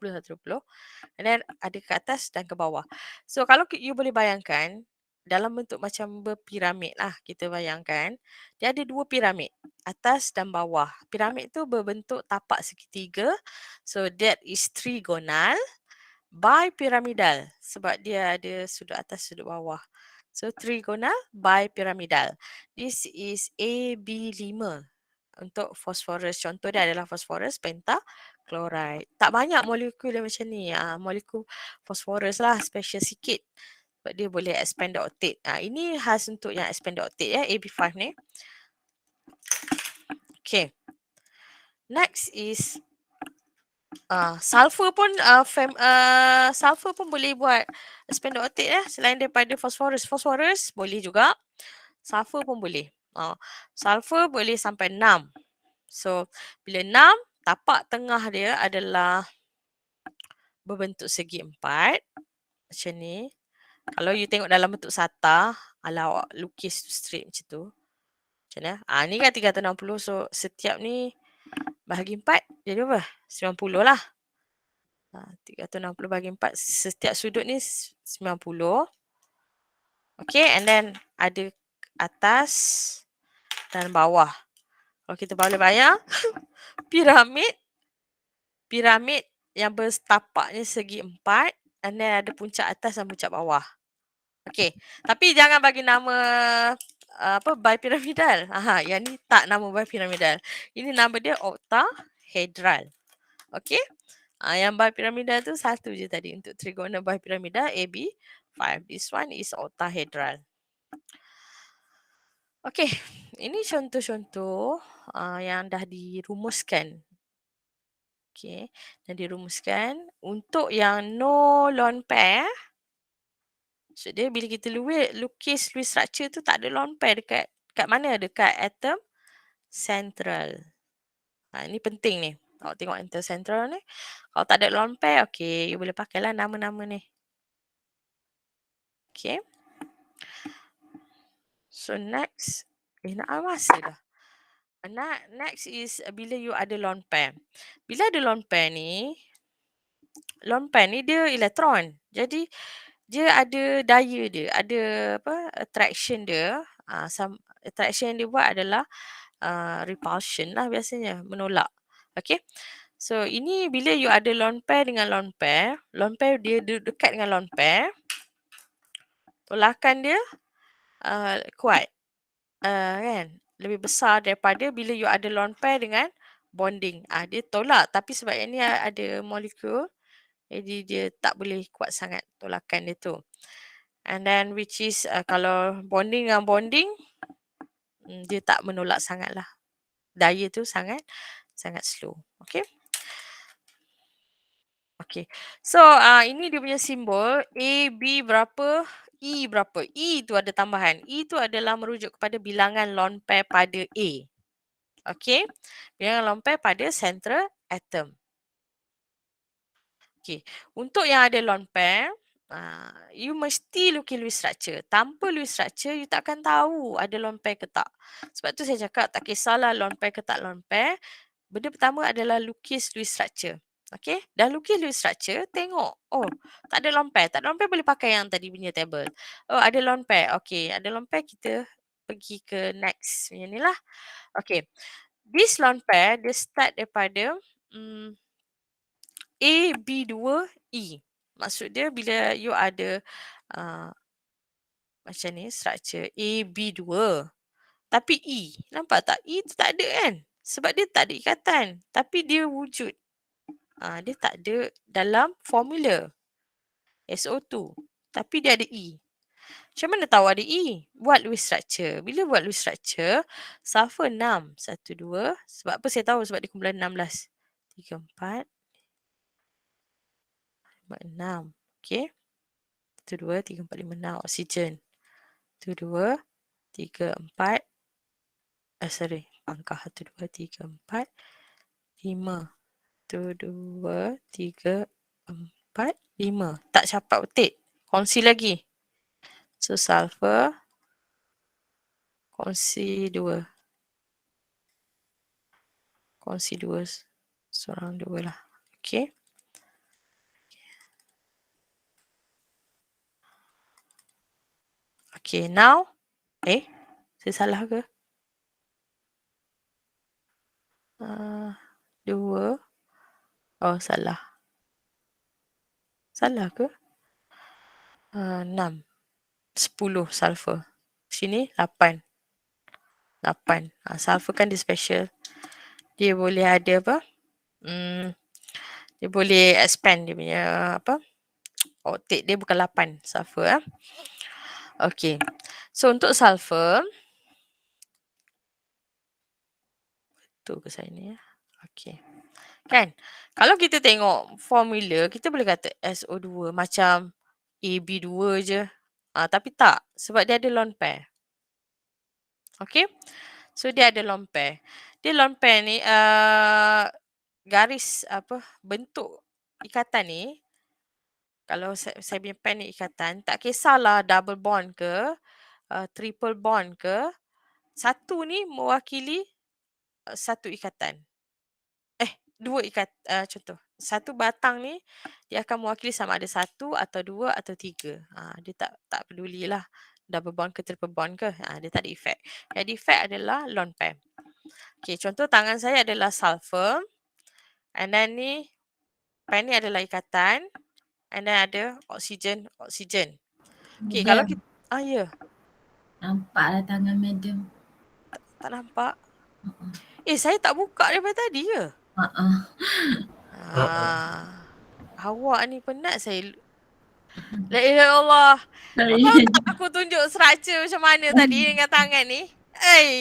And then ada ke atas dan ke bawah. So kalau you boleh bayangkan dalam bentuk macam berpiramid lah kita bayangkan. Dia ada 2 piramid. Atas dan bawah. Piramid tu berbentuk tapak segitiga. So that is trigonal. Bipyramidal. Sebab dia ada sudut atas sudut bawah. So trigonal bipyramidal. This is AB5 untuk fosforus. Contoh dia adalah fosforus pentachloride. Tak banyak molekul yang macam ni. Molekul fosforus lah special sikit. Sebab dia boleh expanded octet. Ini khas untuk yang expanded octet ya, AB5 ni. Okay. Next is sulfur pun sulfur pun boleh buat expanded octet ya, selain daripada fosforus. Fosforus boleh juga. Sulfur pun boleh. Sulfur boleh sampai 6. So bila 6, tapak tengah dia adalah berbentuk segi 4 macam ni. Kalau you tengok dalam bentuk SATA, ala awak lukis straight macam tu. Macam mana? Ni kan 360. So, setiap ni bahagi 4 jadi berapa? 90 lah. 360 bahagi 4. Setiap sudut ni 90. Okay, and then ada atas dan bawah. Kalau kita boleh bayang, piramid yang bertapaknya segi 4, and then ada puncak atas dan puncak bawah. Okay, tapi jangan bagi nama bipiramidal. Yang ni tak nama bipiramidal. Ini nama dia octahedral. Okay, yang bipiramidal tu satu je tadi untuk trigona bipiramidal AB5. This one is octahedral. Okay, ini contoh-contoh yang dah dirumuskan. Okay, dah dirumuskan. Untuk yang no lone pair, so dia bila kita lukis Lewis structure tu tak ada lone pair dekat mana? Dekat atom central. Ini penting ni. Kalau tengok atom central ni, kalau tak ada lone pair, okay, you boleh pakailah nama-nama ni. Okay. So next, nak masa dah. Next is bila you ada lone pair. Bila ada lone pair ni dia elektron. Jadi dia ada daya dia, ada attraction dia. Attraction yang dia buat adalah repulsion lah biasanya, menolak. Okay. So ini bila you ada lone pair dengan lone pair dia dekat dengan lone pair, tolakan dia kuat. Kan? Lebih besar daripada bila you ada lone pair dengan bonding. Dia tolak, tapi sebab yang ni ada molekul, jadi dia tak boleh kuat sangat tolakan dia tu. And then which is kalau bonding dengan bonding, dia tak menolak sangat lah. Daya tu sangat slow. Okay. Okay. So ini dia punya simbol. A, B berapa, E berapa. E tu ada tambahan. E tu adalah merujuk kepada bilangan lone pair pada A. Okay. Bilangan lone pair pada central atom. Okay. Untuk yang ada lone pair, you mesti lukis Lewis structure. Tanpa Lewis structure, you tak akan tahu ada lone pair ke tak. Sebab tu saya cakap tak kisahlah lone pair ke tak lone pair. Benda pertama adalah lukis Lewis structure. Okay, dah lukis Lewis structure, tengok. Oh, tak ada lone pair. Tak ada lone pair boleh pakai yang tadi punya table. Oh, ada lone pair. Okay, ada lone pair, kita pergi ke next. Yang ni lah. Okay, this lone pair, dia start daripada A, B, 2, E. Maksud dia bila you ada macam ni, structure A, B, 2. Tapi E, nampak tak? E tu tak ada kan? Sebab dia tak ada ikatan. Tapi dia wujud. Dia tak ada dalam formula SO2. Tapi dia ada E. Macam mana tahu ada E? Buat Lewis structure. Bila buat Lewis structure, sulfur 6. 1, 2. Sebab apa saya tahu? Sebab dia kumpulan 16. 3, 4. 6. Okay. 1, 2, 3, 4, 5, 6. Oksigen. 1, 2, 3, 4. Sorry. Angka 1, 2, 3, 4. 5. 1, 2, 3, 4, 5. Tak capat betik. Kongsi lagi. So, sulfur. Kongsi 2. Kongsi 2. Seorang 2 lah. Okay. Okay, now. Saya salah ke? 2. Oh, salah. Salah ke? 6. 10 sulfur. Sini 8. 8. Sulfur kan dia special. Dia boleh ada apa? Dia boleh expand dia punya octet dia bukan 8 sulfur. Okay. So untuk sulfur, betul ke saya ni? Okay. Kan? Kalau kita tengok formula, kita boleh kata SO2 macam AB2 je. Tapi tak. Sebab dia ada lone pair. Okay. So dia ada lone pair. Dia lone pair ni garis bentuk ikatan ni, kalau saya punya pen ni ikatan, tak kisahlah double bond ke, triple bond ke, satu ni mewakili satu ikatan. Dua contoh. Satu batang ni dia akan mewakili sama ada satu atau dua atau tiga. Dia tak pedulilah double bond ke triple bond ke. Dia tak ada efek. Yang ada efek adalah lone pair. Okay, contoh tangan saya adalah sulfur. And then ni pen ni adalah ikatan. And then ada oksigen. Okay, kalau kita ya. Nampaklah tangan madam. Tak nampak. Saya tak buka daripada tadi ke? Awak ni penat saya. La ilaha illallah. Tahu tak aku tunjuk structure macam mana tadi dengan tangan ni?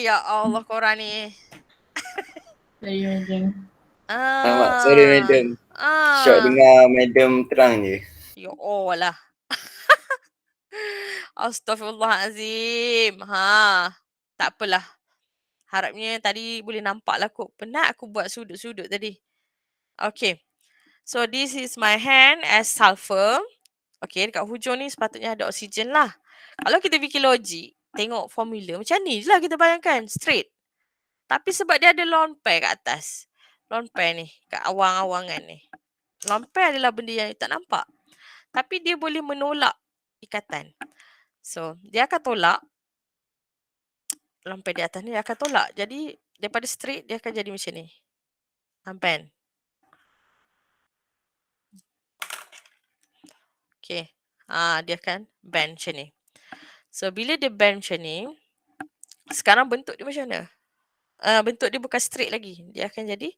Ya Allah korang ni. Sorry madam. Sorry madam. Syok dengar madam terang je. Ya Allah lah. Astaghfirullahalazim. Tak apalah. Harapnya tadi boleh nampak lah kot. Penat aku buat sudut-sudut tadi. Okay. So this is my hand as sulfur. Okay, dekat hujung ni sepatutnya ada oksigen lah. Kalau kita fikir logik, tengok formula macam ni je lah kita bayangkan. Straight. Tapi sebab dia ada lone pair kat atas. Lone pair ni, kat awang-awangan ni. Lone pair adalah benda yang tak nampak. Tapi dia boleh menolak ikatan. So, dia akan tolak. Lone pair di atas ni dia akan tolak. Jadi, daripada straight, dia akan jadi macam ni. Nampak? Okay. Dia akan bend macam ni. So, bila dia bend macam ni, sekarang bentuk dia macam mana? Bentuk dia bukan straight lagi. Dia akan jadi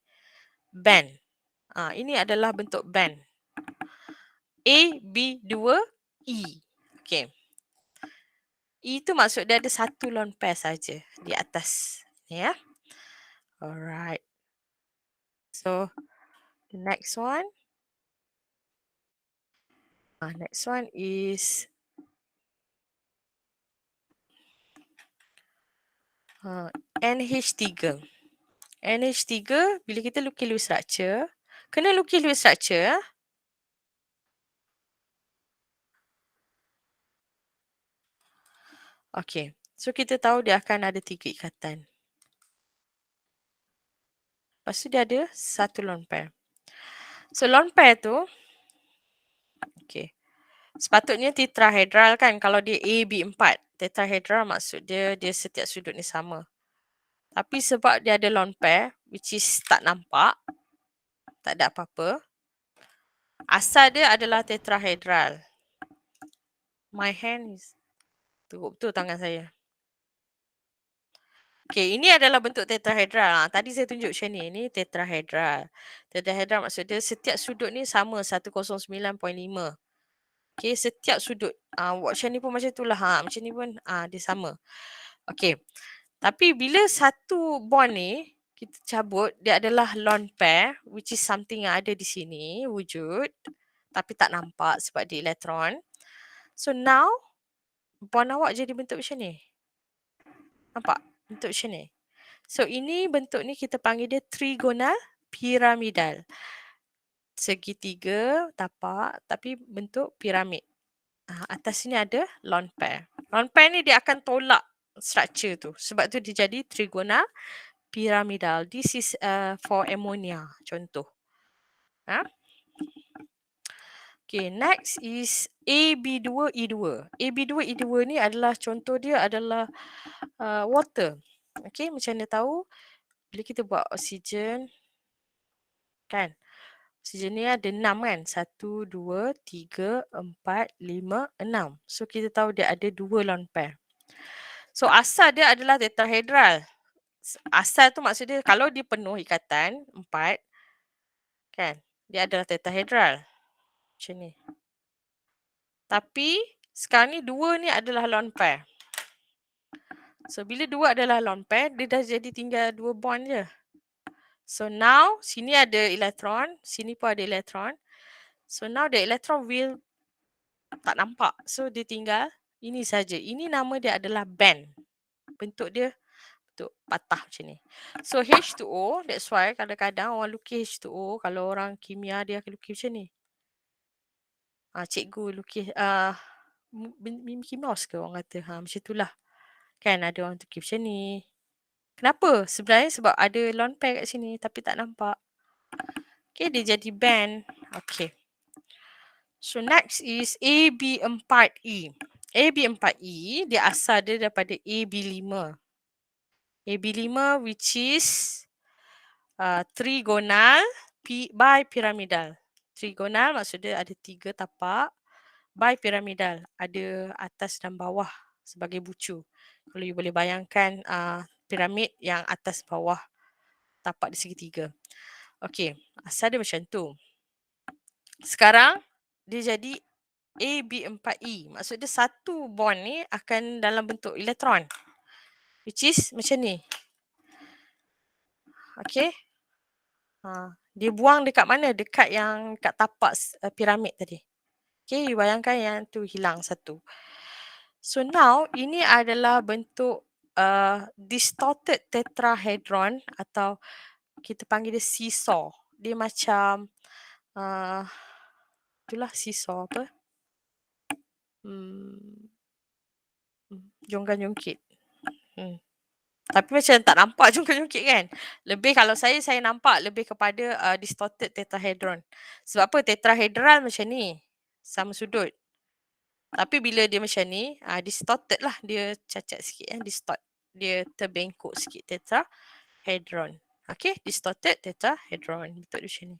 bend. Ini adalah bentuk bend. A, B, 2, E. Okay. E tu maksud dia ada satu lone pair saja di atas. Ni ya. Alright. So, the next one. Next one is NH3. NH3, bila kita lukis Lewis structure, kena lukis Lewis structure. Okay. So, kita tahu dia akan ada 3 ikatan. Lepas tu dia ada satu lone pair. So, lone pair tu, okay. Sepatutnya tetrahedral kan kalau dia AB4. Tetrahedral maksud dia setiap sudut ni sama. Tapi sebab dia ada lone pair, which is tak nampak, tak ada apa-apa. Asal dia adalah tetrahedral. My hand is... Teruk betul tangan saya. Okay, ini adalah bentuk tetrahedral. Tadi saya tunjuk macam ni. Ini tetrahedral. Tetrahedral maksud dia setiap sudut ni sama 109.5. Okay, setiap sudut. Macam ni pun macam itulah. Macam ni pun dia sama. Okay. Tapi bila satu bond ni kita cabut, dia adalah lone pair, which is something yang ada di sini, wujud. Tapi tak nampak sebab dia elektron. So now, bond awak jadi bentuk macam ni. Nampak? Bentuk macam ni. So ini bentuk ni kita panggil dia trigonal piramidal. Segitiga, tapak, tapi bentuk piramid. Atas sini ada lone pair. Lone pair ni dia akan tolak structure tu. Sebab tu dia jadi trigonal piramidal. This is for ammonia, contoh. Okay, next is AB2E2. AB2E2 ni adalah contoh dia adalah water. Okay, macam anda tahu, bila kita buat oksigen, kan? Oksigen ni ada 6 kan? 1, 2, 3, 4, 5, 6. So, kita tahu dia ada 2 lone pair. So, asal dia adalah tetrahedral. Asal tu maksud dia kalau dia penuh ikatan 4, kan? Dia adalah tetrahedral. Macam ni. Tapi, sekarang ni 2 ni adalah lone pair. So, bila 2 adalah lone pair, dia dah jadi tinggal 2 bond je. So, now, sini ada elektron, sini pun ada elektron. So, now the electron will tak nampak. So, dia tinggal ini saja. Ini nama dia adalah band. Bentuk dia bentuk patah macam ni. So, H2O, that's why kadang-kadang orang lukis H2O, kalau orang kimia dia akan lukis macam ni. Cikgu lukis Mickey Mouse ke orang kata. Macam itulah. Kan ada orang lukis macam ni. Kenapa? Sebenarnya sebab ada lawn pair kat sini tapi tak nampak. Okay, dia jadi band. Okay. So next is AB4E. AB4E dia asal dia daripada AB5. AB5 which is trigonal bipyramidal. Trigonal maksudnya ada 3 tapak. Bipyramidal ada atas dan bawah sebagai bucu. Kalau you boleh bayangkan piramid yang atas bawah tapak di segitiga. Okey, asal dia macam tu. Sekarang dia jadi AB4E. Maksud dia satu bond ni akan dalam bentuk elektron. Which is macam ni. Okey. Dia buang dekat mana? Dekat yang kat tapak piramid tadi. Okay, you bayangkan yang tu hilang satu. So now ini adalah bentuk distorted tetrahedron atau kita panggil dia seesaw. Dia macam itulah seesaw apa? Jongkan-jongkit. Tapi macam tak nampak jongkan-jongkit kan. Lebih kalau saya nampak lebih kepada distorted tetrahedron. Sebab apa? Tetrahedral macam ni. Sama sudut. Tapi bila dia macam ni, distorted lah. Dia cacat sikit distort. Dia terbengkok sikit tetrahedron. Okay, distorted tetrahedron. Bentuk dia macam ni.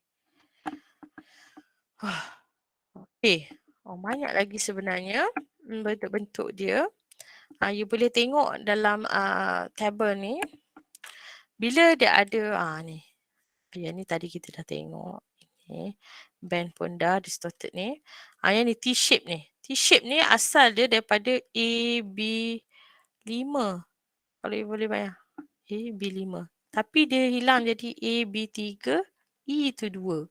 Okay. Banyak lagi sebenarnya bentuk-bentuk dia. You boleh tengok dalam table ni. Bila dia ada, ni. Yang ni tadi kita dah tengok. Ni. Band pun dah distorted ni. Yang ni T-shape ni. T-shape ni asal dia daripada AB5. Kalau you boleh bayang. AB5. Tapi dia hilang jadi AB3. E tu 2.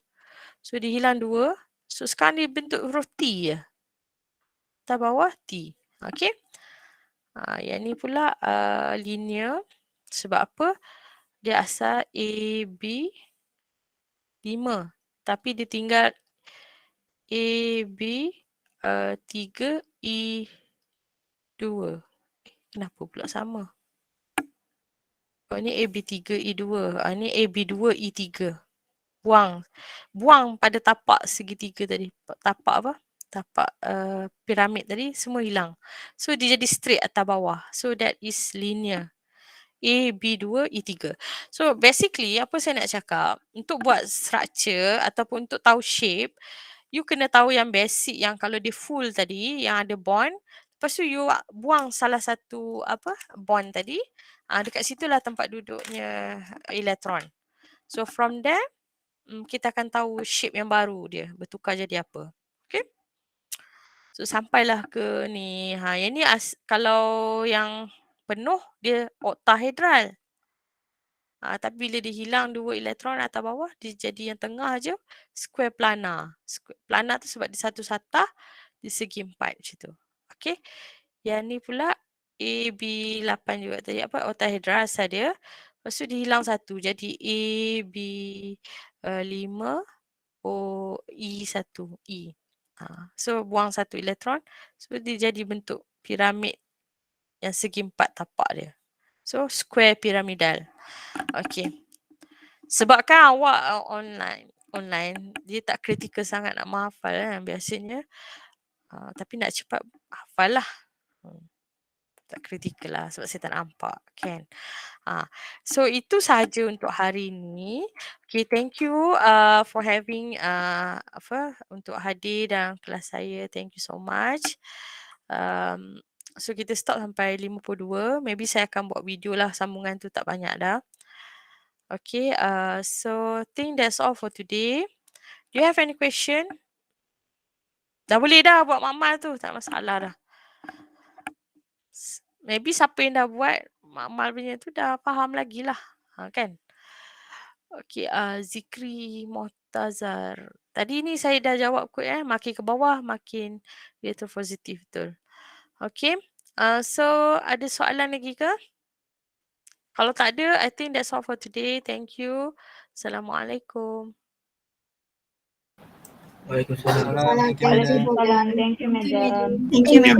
So dia hilang 2. So sekarang dia bentuk huruf T je. Atas bawah T. Okay. Yang ni pula linear. Sebab apa? Dia asal AB5. Tapi dia tinggal AB3 E2. Kenapa pula sama? Ini AB3 E2. Ini AB2 E3. Buang pada tapak segitiga tadi. Tapak apa? Tapak piramid tadi semua hilang. So dia jadi straight atas bawah. So that is linear. AB2 E3. So basically apa saya nak cakap, untuk buat structure ataupun untuk tahu shape, you kena tahu yang basic yang kalau dia full tadi yang ada bond, lepas tu you buang salah satu bond tadi, dekat situlah tempat duduknya elektron. So from there kita akan tahu shape yang baru dia bertukar jadi apa. Okay. So sampailah ke ni. Yang ni kalau yang penuh dia oktahedral. Tapi bila dia hilang 2 elektron atas bawah, dia jadi yang tengah je square planar. Planar tu sebab dia satu satah di segi 4 macam tu. Okay. Yang ni pula AB8 juga tadi oktahedral asal dia. Lepas tu dia hilang satu jadi AB5 E1 E. So buang satu elektron. So dia jadi bentuk piramid yang segi 4 tapak dia. So square piramidal. Okay. Sebabkan awak online dia tak kritikal sangat nak menghafal kan biasanya. Tapi nak cepat hafal lah. Tak kritikal lah sebab saya tak nampak kan. So itu sahaja untuk hari ini. Okay, thank you for having untuk hadir dalam kelas saya. Thank you so much. So kita stop sampai 52. Maybe saya akan buat video lah, sambungan tu tak banyak dah. Okay, so think that's all for today. Do you have any question? Dah boleh dah buat makmal tu, tak masalah dah. Maybe siapa yang dah buat makmal punya tu dah faham lagi lah. Kan? Okay, Zikri Muhtazar. Tadi ni saya dah jawab kot makin ke bawah makin dia tu positif betul. Okay, so ada soalan lagi ke? Kalau tak ada, I think that's all for today. Thank you. Assalamualaikum. Waalaikumsalam. Thank you, madam. Thank you, madam.